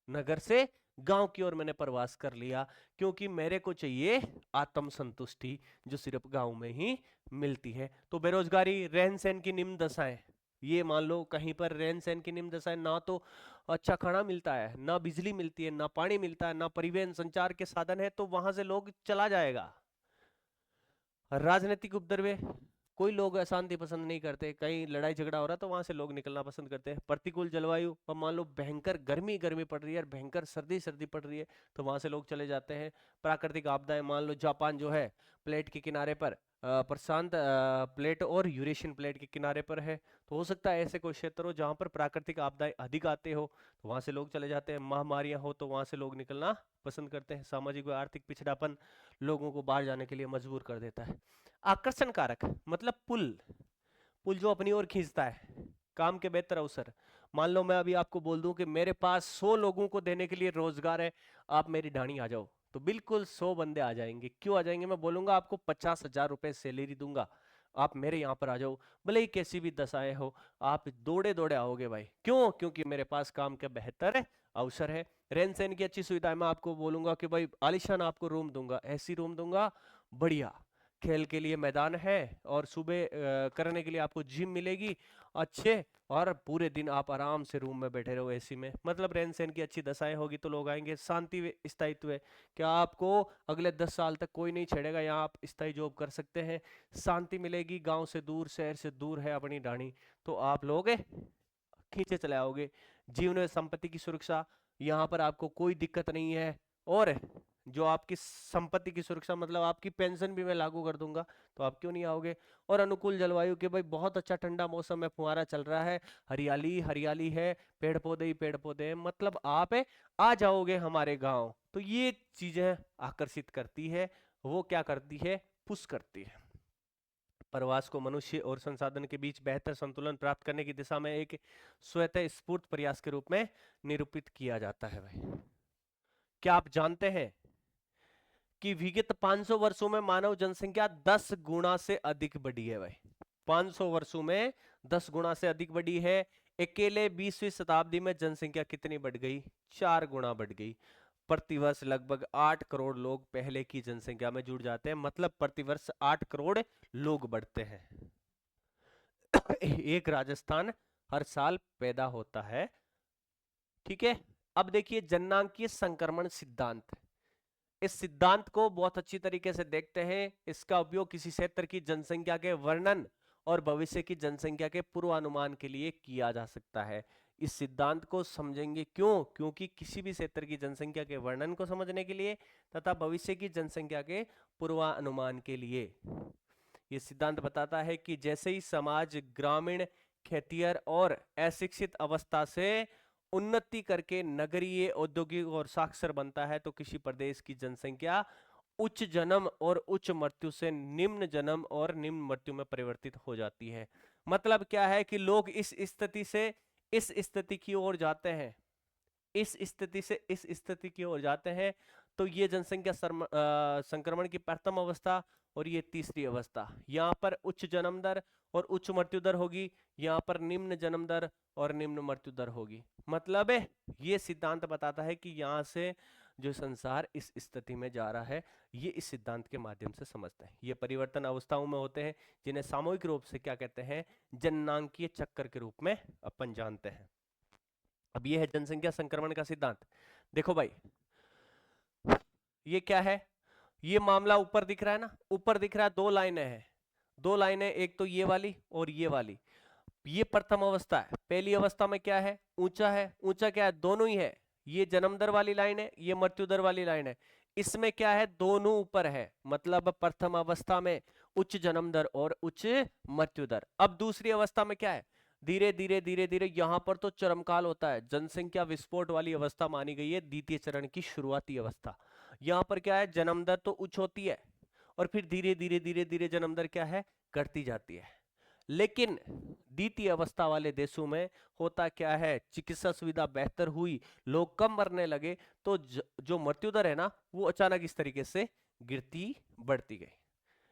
[SPEAKER 1] नगर से गांव की ओर मैंने प्रवास कर लिया, क्योंकि मेरे को चाहिए आत्म संतुष्टि जो सिर्फ गांव में ही मिलती है। तो बेरोजगारी, रहन सहन की निम्न दशाएं, ये मान लो कहीं पर रहन सहन की निम्न दशाएं, ना तो अच्छा खाना मिलता है, ना बिजली मिलती है, ना पानी मिलता है, ना परिवहन संचार के साधन है, तो वहां से लोग चला जाएगा। राजनीतिक उपद्रव, कोई लोग अशांति पसंद नहीं करते, कहीं लड़ाई झगड़ा हो रहा है तो वहां से लोग निकलना पसंद करते हैं। प्रतिकूल जलवायु, अब मान लो भयंकर गर्मी गर्मी पड़ रही है और भयंकर सर्दी सर्दी पड़ रही है, तो वहां से लोग चले जाते हैं। प्राकृतिक आपदाएं, मान लो जापान जो है प्लेट के किनारे पर, प्रशांत प्लेट और यूरेशियन प्लेट के किनारे पर है, तो हो सकता है ऐसे कोई क्षेत्र हो जहां पर प्राकृतिक आपदाएं अधिक आते हो, तो वहां से लोग चले जाते हैं। महामारियां हो तो वहां से लोग निकलना पसंद करते हैं। सामाजिक व आर्थिक पिछड़ापन लोगों को बाहर जाने के लिए मजबूर कर देता है। आकर्षण कारक, मतलब पुल, पुल जो अपनी ओर खींचता है, काम के बेहतर अवसर। मान लो मैं अभी आपको बोल दूं कि मेरे पास 100 लोगों को देने के लिए रोजगार है, आप मेरी ढाणी आ जाओ, तो बिल्कुल 100 बंदे आ जाएंगे। क्यों आ जाएंगे, मैं बोलूंगा आपको 50,000 रुपए सैलरी दूंगा, आप मेरे यहाँ पर आ जाओ, भले ही कैसी भी दशाएं हो, आप दौड़े दौड़े आओगे भाई। क्यों, क्योंकि मेरे पास काम का बेहतर अवसर है। रहन सहन की अच्छी सुविधा है, मैं आपको बोलूंगा कि भाई आलिशान आपको रूम दूंगा, ऐसी रूम दूंगा बढ़िया, खेल के लिए मैदान है, और सुबह करने के लिए आपको जिम मिलेगी अच्छे, और पूरे दिन आप आराम से रूम में बैठे रहो एसी में। मतलब रहन सहन की अच्छी दशाएं होगी तो लोग आएंगे। शांति स्थायित्व है, क्या आपको अगले 10 साल तक कोई नहीं छेड़ेगा, यहाँ आप स्थायी जॉब कर सकते हैं, शांति मिलेगी, गांव से दूर शहर से दूर है अपनी ढाणी, तो आप लोग खींचे चले आओगे। जीवन में संपत्ति की सुरक्षा, यहाँ पर आपको कोई दिक्कत नहीं है। और जो आपकी संपत्ति की सुरक्षा मतलब आपकी पेंशन भी मैं लागू कर दूंगा, तो आप क्यों नहीं आओगे। और अनुकूल जलवायु के भाई बहुत अच्छा ठंडा मौसम है, फुहारा चल रहा है, हरियाली हरियाली है, पेड़ पौधे ही पेड़ पौधे हैं, मतलब आप आ जाओगे हमारे गांव। तो ये चीजें आकर्षित करती है, वो क्या करती है, पुश करती है। प्रवास को मनुष्य और संसाधन के बीच बेहतर संतुलन प्राप्त करने की दिशा में एक स्वतः स्फूर्त प्रयास के रूप में निरूपित किया जाता है। भाई क्या आप जानते हैं कि विगत 500 वर्षों में मानव जनसंख्या 10 गुना से अधिक बढ़ी है। भाई 500 वर्षों में 10 गुना से अधिक बढ़ी है। अकेले 20वीं शताब्दी में जनसंख्या कितनी बढ़ गई, 4 गुना बढ़ गई। प्रतिवर्ष लगभग 8 करोड़ लोग पहले की जनसंख्या में जुड़ जाते हैं, मतलब प्रतिवर्ष 8 करोड़ लोग बढ़ते हैं। एक राजस्थान हर साल पैदा होता है। ठीक है, अब देखिए जननांकीय संक्रमण सिद्धांत। इस सिद्धांत को बहुत अच्छी तरीके से देखते हैं। इसका उपयोग किसी क्षेत्र की जनसंख्या के वर्णन और भविष्य की जनसंख्या के पूर्वानुमान के लिए किया जा सकता है। इस सिद्धांत को समझेंगे क्यों, क्योंकि किसी भी क्षेत्र की जनसंख्या के वर्णन को समझने के लिए तथा भविष्य की जनसंख्या के पूर्वानुमान के लिए। यह सिद्धांत बताता है कि जैसे ही समाज ग्रामीण, खेतिहर और अशिक्षित अवस्था से उन्नति करके नगरीय, औद्योगिक और साक्षर बनता है, तो किसी प्रदेश की जनसंख्या उच्च जन्म और उच्च मृत्यु से निम्न जन्म और निम्न मृत्यु में परिवर्तित हो जाती है। मतलब क्या है कि लोग इस स्थिति से इस स्थिति की ओर जाते हैं, इस स्थिति से इस स्थिति की ओर जाते हैं। तो ये जनसंख्या संक्रमण की प्रथम अवस्था और ये तीसरी अवस्था। यहाँ पर उच्च जन्म दर और उच्च मृत्यु दर होगी, यहाँ पर निम्न जन्म दर और निम्न मृत्यु दर होगी। मतलब है ये सिद्धांत बताता है कि यहाँ से जो संसार इस स्थिति में जा रहा है, ये इस सिद्धांत के माध्यम से समझते हैं। ये परिवर्तन अवस्थाओं में होते हैं, जिन्हें सामूहिक रूप से क्या कहते हैं, जननांकीय चक्कर के रूप में अपन जानते हैं। अब ये है जनसंख्या संक्रमण का सिद्धांत। देखो भाई ये क्या है, ये मामला ऊपर दिख रहा है ना, ऊपर दिख रहा है दो लाइनें हैं, दो लाइनें, एक तो ये वाली और ये वाली। ये प्रथम अवस्था है। पहली अवस्था में क्या है, ऊंचा है, ऊंचा क्या है, दोनों ही है। ये जन्म दर वाली लाइन है, ये मृत्यु दर वाली लाइन है। इसमें क्या है, दोनों ऊपर है, मतलब प्रथम अवस्था में उच्च जन्म दर और उच्च मृत्यु दर। अब दूसरी अवस्था में क्या है, धीरे धीरे धीरे धीरे यहां पर तो चरमकाल होता है, जनसंख्या विस्फोट वाली अवस्था मानी गई है, द्वितीय चरण की शुरुआती अवस्था। यहां पर क्या है, जन्म दर तो उच्च होती है और फिर धीरे धीरे धीरे धीरे जन्म दर क्या है, घटती जाती है। लेकिन द्वितीय अवस्था वाले देशों में होता क्या है, चिकित्सा सुविधा बेहतर हुई, लोग कम मरने लगे, तो जो मृत्यु दर है ना, वो अचानक इस तरीके से गिरती बढ़ती गई।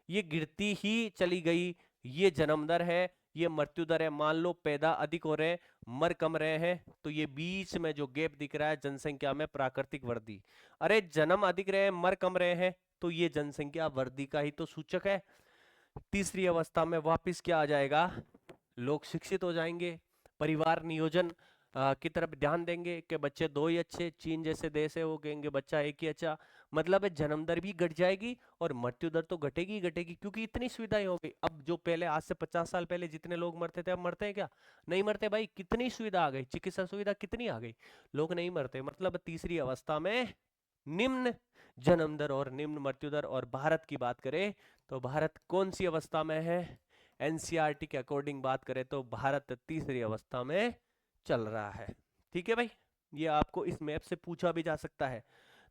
[SPEAKER 1] ये गिरती ही चली गई। ये जन्म दर है, ये मृत्यु दर है। मान लो पैदा अधिक हो रहे हैं, मर कम रहे हैं, तो ये बीच में जो गैप दिख रहा है जनसंख्या में प्राकृतिक वृद्धि। अरे जन्म अधिक रहे हैं, मर कम रहे हैं, तो ये जनसंख्या वृद्धि का ही तो सूचक है। तीसरी अवस्था में वापस क्या आ जाएगा, लोग शिक्षित हो जाएंगे, परिवार नियोजन की तरफ ध्यान देंगे कि बच्चे दो ही अच्छे, चीन जैसे देश है वो कहेंगे बच्चा एक ही अच्छा। मतलब है जन्म दर भी घट जाएगी और मृत्यु दर तो घटेगी ही घटेगी, क्योंकि इतनी सुविधाएं हो गई। अब जो पहले आज से 50 साल पहले जितने लोग मरते थे, अब मरते हैं क्या, नहीं मरते भाई। कितनी सुविधा आ गई, चिकित्सा सुविधा कितनी आ गई, लोग नहीं मरते। मतलब तीसरी अवस्था में निम्न जन्म दर और निम्न मृत्यु दर। और भारत की बात करें तो भारत कौन सी अवस्था में है, एनसीईआरटी के अकॉर्डिंग बात करें तो भारत तीसरी अवस्था में चल रहा है। ठीक है भाई, ये आपको इस मैप से पूछा भी जा सकता है।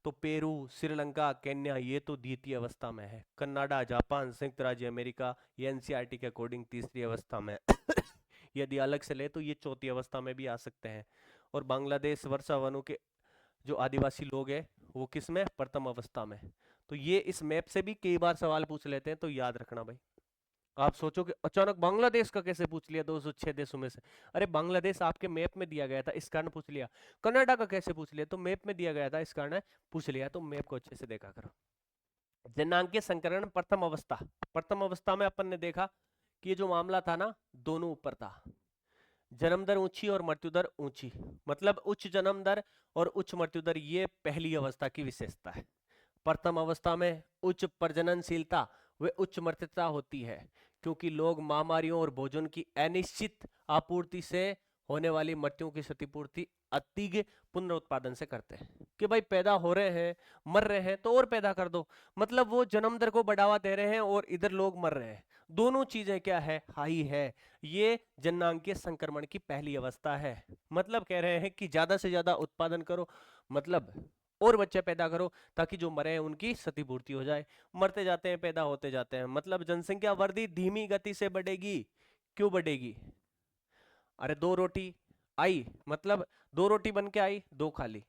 [SPEAKER 1] तो पेरू, श्रीलंका, केन्या ये तो द्वितीय अवस्था में है। कनाडा, जापान, संयुक्त राज्य अमेरिका ये एनसीईआरटी के अकॉर्डिंग तीसरी अवस्था में यदि अलग से ले तो ये चौथी अवस्था में भी आ सकते हैं। और बांग्लादेश, वर्षा वनों के जो आदिवासी लोग हैं वो किस में, प्रथम अवस्था में। तो ये इस मैप से भी कई बार सवाल पूछ लेते हैं, तो याद रखना भाई। आप सोचो कि अचानक बांग्लादेश का कैसे पूछ लिया 206 देशों में से, अरे बांग्लादेश आपके मैप में दिया गया था इस कारण पूछ लिया। कनाडा का कैसे पूछ लिया, तो मैप में दिया गया था इस कारण पूछ लिया। तो मैप को अच्छे से देखा करो। जनांगीय संकरण प्रथम अवस्था में अपन ने देखा कि ये जो मामला था ना, दोनों ऊपर था। जन्म दर ऊंची और मृत्यु दर ऊंची, मतलब उच्च जन्म दर और उच्च मृत्यु दर, ये पहली अवस्था की विशेषता है। प्रथम अवस्था में उच्च प्रजननशीलता व उच्च मृत्यता होती है, क्योंकि लोग महामारियों और भोजन की अनिश्चित आपूर्ति से होने वाली मृत्युओं की क्षतिपूर्ति अतिग पुनरुत्पादन से करते हैं। कि भाई पैदा हो रहे हैं, मर रहे हैं, तो और पैदा कर दो, मतलब वो जन्म दर को बढ़ावा दे रहे हैं और इधर लोग मर रहे हैं, दोनों चीजें क्या है, हाई है। ये जननांगीय संक्रमण की पहली अवस्था है। मतलब कह रहे हैं कि ज्यादा से ज्यादा उत्पादन करो, मतलब और बच्चे पैदा करो, ताकि जो मरे हैं उनकी क्षतिपूर्ति हो जाए। मरते जाते हैं, पैदा होते जाते हैं, मतलब जनसंख्या वृद्धि धीमी गति से बढ़ेगी। क्यों बढ़ेगी? अरे दो रोटी आई, मतलब दो रोटी बन के आई, दो खा ली,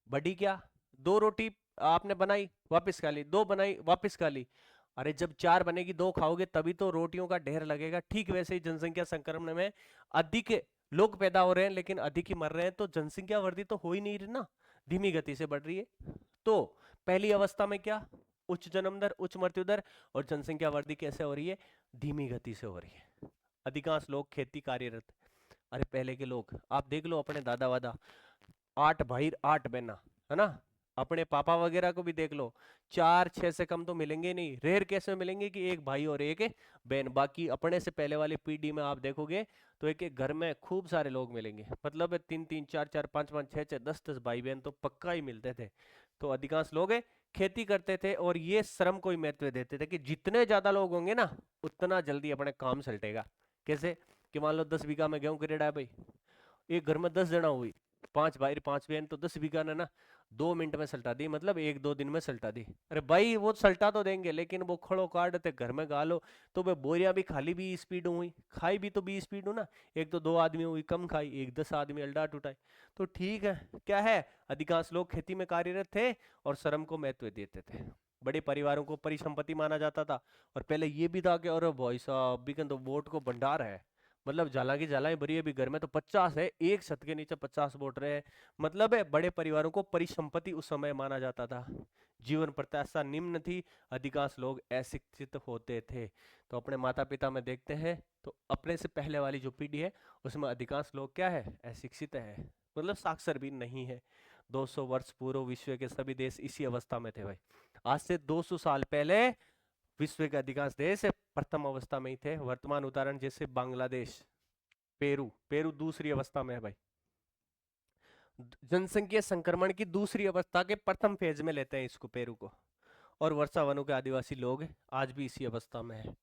[SPEAKER 1] बढ़ी क्या? दो रोटी आपने बनाई, वापस खा ली, दो बनाई, वापस खा ली। अरे जब चार बनेगी, दो खाओगे, तभी तो रोटियों का ढेर लगेगा। ठीक वैसे ही जनसंख्या संक्रमण में अधिक लोग पैदा हो रहे हैं लेकिन अधिक ही मर रहे हैं, तो जनसंख्या वृद्धि तो हो ही नहीं रही ना, धीमी गति से बढ़ रही है। तो पहली अवस्था में क्या, उच्च जन्म दर, उच्च मृत्यु दर, और जनसंख्या वृद्धि कैसे हो रही है, धीमी गति से हो रही है। अधिकांश लोग खेती कार्यरत। अरे पहले के लोग आप देख लो, अपने दादा वादा, 8 भाई 8 बहना, है ना। अपने पापा वगैरह को भी देख लो, 4 6 से कम तो मिलेंगे नहीं, रेयर केस में मिलेंगे कि एक भाई और एक बहन। बाकी अपने से पहले वाली पीढ़ी में आप देखोगे तो एक एक घर में खूब सारे लोग मिलेंगे, मतलब 3 3 4 4 5 5 6 6 10 10 भाई बहन तो पक्का ही मिलते थे। तो अधिकांश लोग खेती करते थे और ये श्रम को ही महत्व देते थे कि जितने ज्यादा लोग होंगे ना, उतना जल्दी अपने काम सलटेगा। कैसे? कि मान लो 10 बीघा में गेहूं करेड़ा है भाई, एक घर में 10 जना हुई, 5 भाई 5 बहन, तो 10 बीघा ने ना 2 मिनट में सल्टा दी, मतलब 1 2 दिन में सल्टा दी। अरे भाई वो सल्टा तो देंगे, लेकिन वो खड़ो काटते घर में गालो, तो वे बोरिया भी खाली भी स्पीड हुई, खाई भी तो 20 स्पीड हूँ ना। एक तो 2 आदमी हुई कम खाई, एक 10 आदमी अल्डा टूटाई। तो ठीक है, क्या है, अधिकांश लोग खेती में कार्यरत थे और श्रम को महत्व देते थे। बड़े परिवारों को परिसंपत्ति माना जाता था। और पहले ये भी था कि अरे भाई साहब भी तो वोट को भंडार है, मतलब जाला की जाला भरी है भी घर में, तो 50 है, एक छत के नीचे 50 वोट रहे हैं। मतलब है बड़े परिवारों को परिसंपत्ति उस समय माना जाता था। जीवन प्रत्याशा निम्न थी, अधिकांश लोग अशिक्षित होते थे। तो अपने माता पिता में देखते हैं तो अपने से पहले वाली जो पीढ़ी है उसमें अधिकांश लोग क्या है, अशिक्षित है, मतलब साक्षर भी नहीं है। 200 वर्ष पूर्व विश्व के सभी देश इसी अवस्था में थे भाई। आज से 200 साल पहले विश्व के अधिकांश देश प्रथम अवस्था में ही थे। वर्तमान उदाहरण जैसे बांग्लादेश, पेरू, पेरू दूसरी अवस्था में है भाई। जनसंख्या संक्रमण की दूसरी अवस्था के प्रथम फेज में लेते हैं इसको, पेरू को। और वर्षा वनों के आदिवासी लोग आज भी इसी अवस्था में है।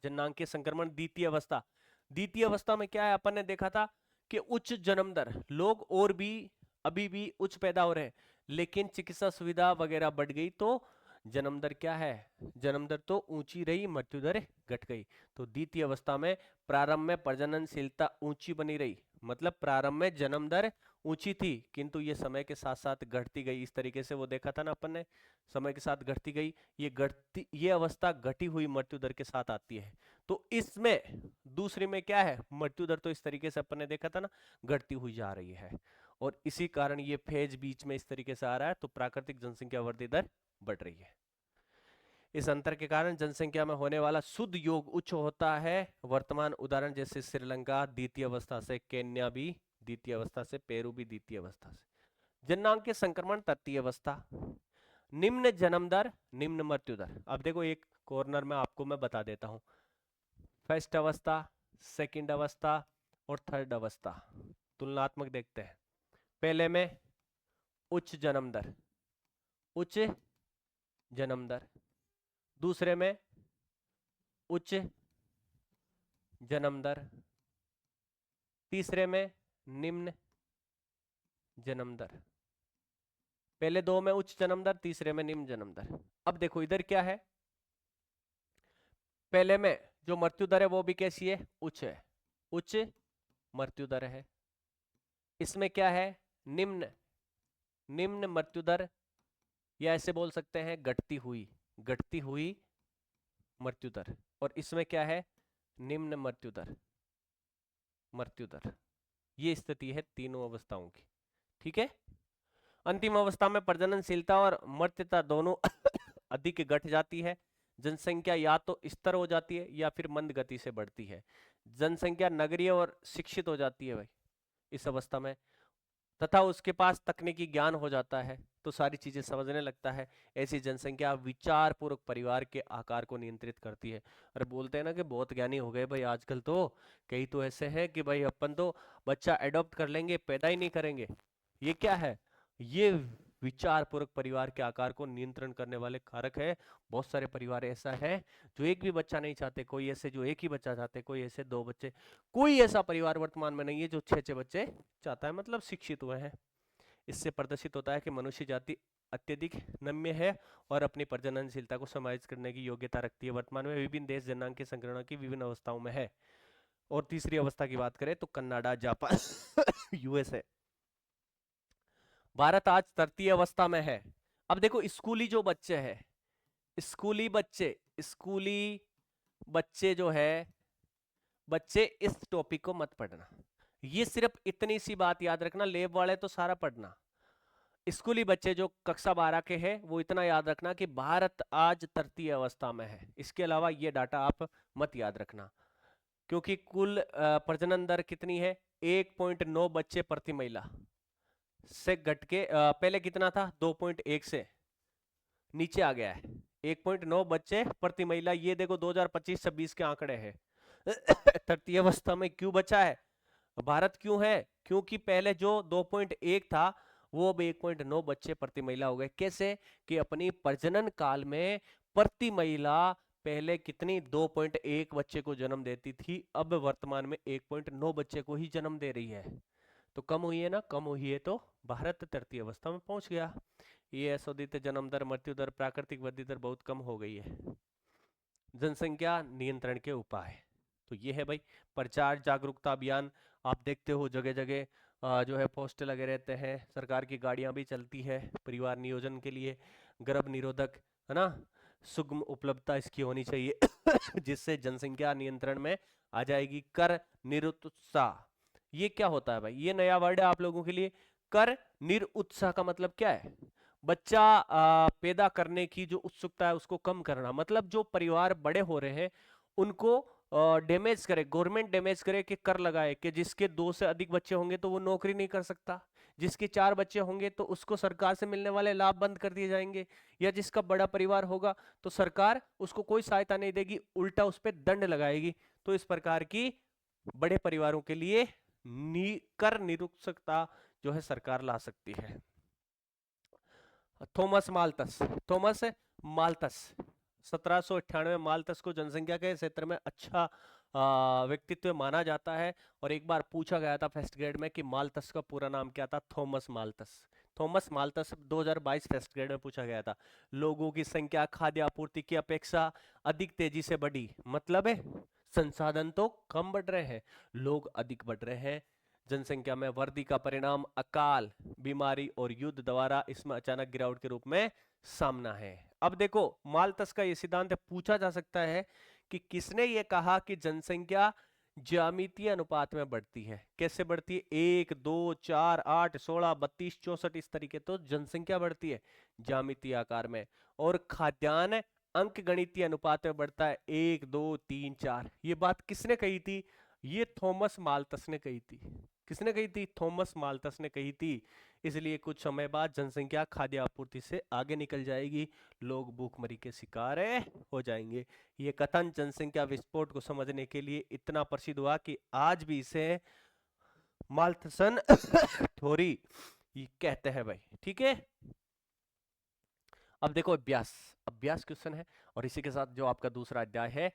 [SPEAKER 1] जननांगीय संक्रमण द्वितीय अवस्था। द्वितीय अवस्था में क्या है, अपन ने देखा था कि उच्च जन्म दर, लोग और भी अभी भी उच्च पैदा हो रहे हैं, लेकिन चिकित्सा सुविधा वगैरह बढ़ गई तो जन्म दर क्या है, जन्म दर तो ऊंची रही, मृत्यु दर घट गई। तो द्वितीय अवस्था में प्रारंभ में प्रजननशीलता ऊंची बनी रही, मतलब प्रारंभ में जन्म दर ऊंची थी, किंतु ये समय के साथ साथ घटती गई। इस तरीके से वो देखा था ना अपन ने, समय के साथ घटती गई। ये अवस्था घटी हुई मृत्यु दर के साथ आती है। तो इसमें दूसरी में क्या है, मृत्यु दर तो इस तरीके से अपन ने देखा था ना, घटती हुई जा रही है। और इसी कारण ये फेज बीच में इस तरीके से आ रहा है, तो प्राकृतिक जनसंख्या वृद्धि दर बढ़ रही है। इस अंतर के कारण जनसंख्या में होने वाला शुद्ध योग उच्च होता है। वर्तमान उदाहरण जैसे श्रीलंका द्वितीय अवस्था से, केन्या भी द्वितीय अवस्था से, पेरू भी द्वितीय अवस्था से। जननांगीय संक्रमण तृतीय अवस्था। निम्न जन्म दर, निम्न मृत्यु दर। अब देखो एक कॉर्नर में आपको मैं बता देता हूं, फर्स्ट अवस्था, सेकंड अवस्था और थर्ड अवस्था, तुलनात्मक देखते हैं। पहले में उच्च जन्म दर, उच्च जन्म दर। दूसरे में उच्च जन्म दर। तीसरे में निम्न जन्म दर। पहले दो में उच्च जन्म दर, तीसरे में निम्न जन्म दर। अब देखो इधर क्या है, पहले में जो मृत्यु दर है वो भी कैसी है, उच्च है, उच्च मृत्यु दर है। इसमें क्या है, निम्न, निम्न मृत्यु दर, या ऐसे बोल सकते हैं घटती हुई मृत्यु दर। और इसमें क्या है, निम्न मृत्यु दर, मृत्यु दर। ये स्थिति है तीनों अवस्थाओं की, ठीक है। अंतिम अवस्था में प्रजननशीलता और मर्त्यता दोनों अधिक घट जाती है, जनसंख्या या तो स्थिर हो जाती है या फिर मंद गति से बढ़ती है। जनसंख्या नगरीय और शिक्षित हो जाती है भाई इस अवस्था में, तथा उसके पास तकनीकी ज्ञान हो जाता है, तो सारी चीजें समझने लगता है। ऐसी जनसंख्या विचार पूर्वक परिवार के आकार को नियंत्रित करती है। अरे बोलते हैं ना कि बहुत ज्ञानी हो गए भाई आजकल, तो कई तो ऐसे हैं कि भाई अपन तो बच्चा एडॉप्ट कर लेंगे, पैदा ही नहीं करेंगे। ये क्या है? ये विचार पूर्वक परिवार के आकार को नियंत्रण करने वाले कारक है। बहुत सारे परिवार ऐसा है जो एक भी बच्चा नहीं चाहते, कोई ऐसे जो एक ही बच्चा चाहते, कोई ऐसे दो बच्चे, कोई ऐसा परिवार वर्तमान में नहीं है जो 6-6 बच्चे चाहता है, मतलब शिक्षित हुए हैं। इससे प्रदर्शित होता है कि मनुष्य जाति अत्यधिक नम्य है और अपनी प्रजननशीलता को समायोजित करने की योग्यता रखती है। वर्तमान में विभिन्न देश जनांग की संगणना की विभिन्न अवस्थाओं में है। और तीसरी अवस्था की बात करें तो कनाडा, जापान, यूएसए। भारत आज तृतीय अवस्था में है। अब देखो स्कूली जो बच्चे हैं, स्कूली बच्चे जो है, बच्चे इस टॉपिक को मत पढ़ना। ये सिर्फ इतनी सी बात याद रखना, लेब वाले तो सारा पढ़ना। स्कूली बच्चे जो कक्षा 12 के हैं वो इतना याद रखना कि भारत आज तृतीय अवस्था में है। इसके अलावा ये डाटा आप मत याद रखना, क्योंकि कुल प्रजनन दर कितनी है? 1.9 बच्चे प्रति महिला से घट के पहले कितना था? 2.1 से नीचे आ गया है। 1.9 बच्चे प्रति महिला, ये देखो 2025-26 के आंकड़े हैं। तृतीय अवस्था में क्यों बचा है भारत? क्यों है? क्योंकि पहले जो 2.1 था वो अब 1.9 बच्चे प्रति महिला हो गए। कैसे? कि अपनी प्रजनन काल में प्रति महिला पहले कितनी 2.1 बच्चे को जन्म देती थी, अब वर्तमान में 1.9 बच्चे को ही जन्म दे रही है। तो कम हुई है ना, कम हुई है, तो भारत तृतीय अवस्था में पहुंच गया। ये असोदित जन्म दर, मृत्यु दर, प्राकृतिक वृद्धि दर बहुत कम हो गई है। जनसंख्या नियंत्रण के उपाय तो ये है भाई, प्रचार जागरूकता अभियान। आप देखते हो जगह जगह जो है पोस्टर लगे रहते हैं, सरकार की गाड़ियां भी चलती है परिवार नियोजन के लिए, गर्भ निरोधक, है ना, सुगम उपलब्धता इसकी होनी चाहिए जिससे जनसंख्या नियंत्रण में आ जाएगी। कर निरुत्साह, ये क्या होता है भाई? ये नया वर्ड है आप लोगों के लिए। कर निरुत्साह का मतलब क्या है? बच्चा पैदा करने की जो उत्सुकता है उसको कम करना। मतलब जो परिवार बड़े हो रहे हैं उनको डैमेज करे, गवर्नमेंट डैमेज करे कि कर लगाए कि जिसके 2 से अधिक बच्चे होंगे तो वो नौकरी नहीं कर सकता, जिसके 4 बच्चे होंगे तो उसको सरकार से मिलने वाले लाभ बंद कर दिए जाएंगे, या जिसका बड़ा परिवार होगा तो सरकार उसको कोई सहायता नहीं देगी, उल्टा उस पर दंड लगाएगी। तो इस प्रकार की बड़े परिवारों के लिए कर निरुत्सकता जो है सरकार ला सकती है। थॉमस माल्थस 1798 माल्थस को जनसंख्या के क्षेत्र में अच्छा व्यक्तित्व माना जाता है। और एक बार पूछा गया था फर्स्ट ग्रेड में कि माल्थस का पूरा नाम क्या था? थॉमस माल्थस 2022 फर्स्ट ग्रेड में पूछा गया था। लोगों की संख्या खाद्य आपूर्ति की अपेक्षा अधिक तेजी से बढ़ी, मतलब है संसाधन तो कम बढ़ रहे हैं, लोग अधिक बढ़ रहे हैं। जनसंख्या में वृद्धि का परिणाम अकाल, बीमारी और युद्ध द्वारा इसमें अचानक गिरावट के रूप में सामना है। अब देखो माल्थस का यह सिद्धांत पूछा जा सकता है कि किसने ये कहा कि जनसंख्या ज्यामितीय अनुपात में बढ़ती है? कैसे बढ़ती है? 1, 2, 4, 8, 16, 32, 64 इस तरीके तो जनसंख्या बढ़ती है ज्यामितीय आकार में। और खाद्यान्न अंक गणितीय अनुपात में बढ़ता है 1, 2, 3, 4। ये बात किसने कही थी? ये थॉमस माल्थस ने कही थी। किसने कही थी? थॉमस माल्थस ने कही थी। इसलिए कुछ समय बाद जनसंख्या खाद्य आपूर्ति से आगे निकल जाएगी, लोग भूखमरी के शिकार हो जाएंगे। ये कथन जनसंख्या विस्फोट को समझने के लिए इतना प्रसिद्ध हुआ कि आज भी इसे माल्थसन थ्योरी कहते हैं भाई। ठीक है, अब देखो अभ्यास क्वेश्चन है, और इसी के साथ जो आपका दूसरा अध्याय है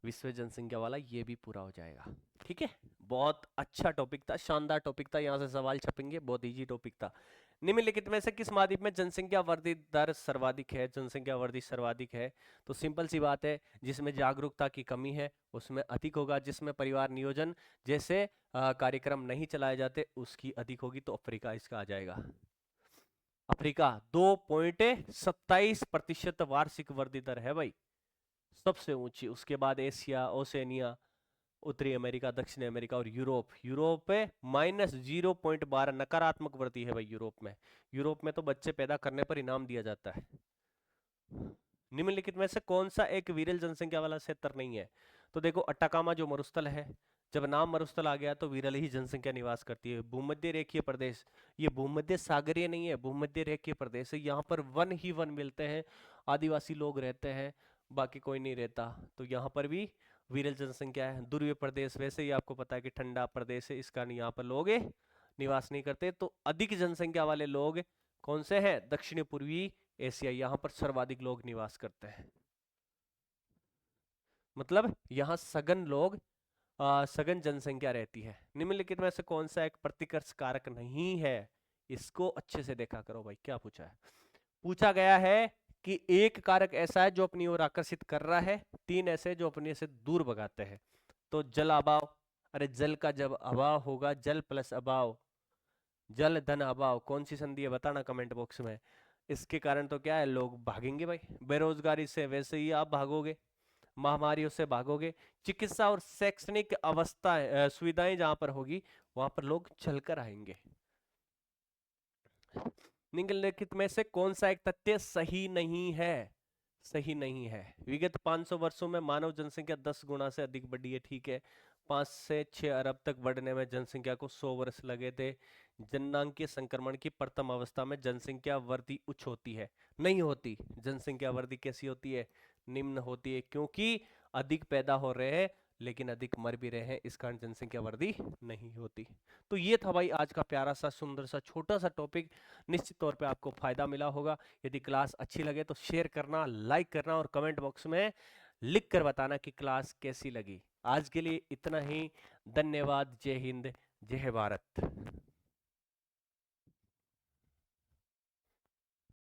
[SPEAKER 1] विश्व जनसंख्या वाला, ये भी पूरा हो जाएगा। ठीक है, बहुत अच्छा टॉपिक था, शानदार टॉपिक था, यहाँ से सवाल छपेंगे, बहुत इजी टॉपिक था। निम्नलिखित में से किस महाद्वीप में जनसंख्या वृद्धि दर सर्वाधिक है? जनसंख्या वृद्धि सर्वाधिक है तो सिंपल सी बात है, जिसमें जागरूकता की कमी है उसमें अधिक होगा, जिसमें परिवार नियोजन जैसे कार्यक्रम नहीं चलाए जाते उसकी अधिक होगी। तो अफ्रीका इसका आ जाएगा। अफ्रीका 2.27% वार्षिक वृद्धि दर है भाई, सबसे ऊंची। उसके बाद एशिया, ओसेनिया, उत्तरी अमेरिका, दक्षिण अमेरिका और यूरोप पे -0.12 नकारात्मक वृद्धि है भाई यूरोप में। यूरोप में तो बच्चे पैदा करने पर इनाम दिया जाता है। निम्नलिखित में से कौन सा एक विरल जनसंख्या वाला क्षेत्र नहीं है? तो देखो अटाकामा जो मरुस्थल है, जब नाम मरुस्थल आ गया तो विरल ही जनसंख्या निवास करती है। भूमध्य रेखीय प्रदेश, ये भूमध्य सागरीय नहीं है, भूमध्य रेखीय प्रदेश है, यहाँ पर वन ही वन मिलते हैं, आदिवासी लोग रहते हैं, बाकी कोई नहीं रहता, तो यहाँ पर भी विरल जनसंख्या है। ध्रुवीय प्रदेश वैसे ही आपको पता है कि ठंडा प्रदेश है, इस कारण यहाँ पर लोग निवास नहीं करते। तो अधिक जनसंख्या वाले लोग कौन से हैं? दक्षिणी पूर्वी एशिया, यहाँ पर सर्वाधिक लोग निवास करते हैं। मतलब यहाँ सघन लोग सघन जनसंख्या रहती है। निम्नलिखित में से कौन सा एक प्रतिकर्ष कारक नहीं है? इसको अच्छे से देखा करो भाई, क्या पूछा है? पूछा गया है कि एक कारक ऐसा है जो अपनी ओर आकर्षित कर रहा है, 3 ऐसे जो अपने से दूर भगाते हैं। तो जल अभाव, अरे जल का जब अभाव होगा, जल प्लस अभाव, जल धन अभाव, कौन सी संधि है बताना कमेंट बॉक्स में। इसके कारण तो क्या है, लोग भागेंगे भाई, बेरोजगारी से वैसे ही आप भागोगे, महामारियों से भागोगे, चिकित्सा और शैक्षणिक अवस्था सुविधाएं जहां पर होगी वहां पर लोग चलकर आएंगे। निम्नलिखित में से कौन सा एक तथ्य सही नहीं है? सही नहीं है। विगत 500 वर्षों में मानव जनसंख्या 10 गुना से अधिक बढ़ी है, ठीक है। 5 से 6 अरब तक बढ़ने में जनसंख्या को 100 वर्ष लगे थे। जननांगीय संक्रमण की प्रथम अवस्था में जनसंख्या वृद्धि उच्च होती है, नहीं होती। जनसंख्या वृद्धि कैसी होती है? निम्न होती है, क्योंकि अधिक पैदा हो रहे हैं लेकिन अधिक मर भी रहे हैं, इस कारण जनसंख्या वृद्धि नहीं होती। तो ये था भाई आज का प्यारा सा सुंदर सा छोटा सा टॉपिक। निश्चित तौर पे आपको फायदा मिला होगा। यदि क्लास अच्छी लगे तो शेयर करना, लाइक करना और कमेंट बॉक्स में लिख कर बताना कि क्लास कैसी लगी। आज के लिए इतना ही। धन्यवाद। जय हिंद, जय भारत।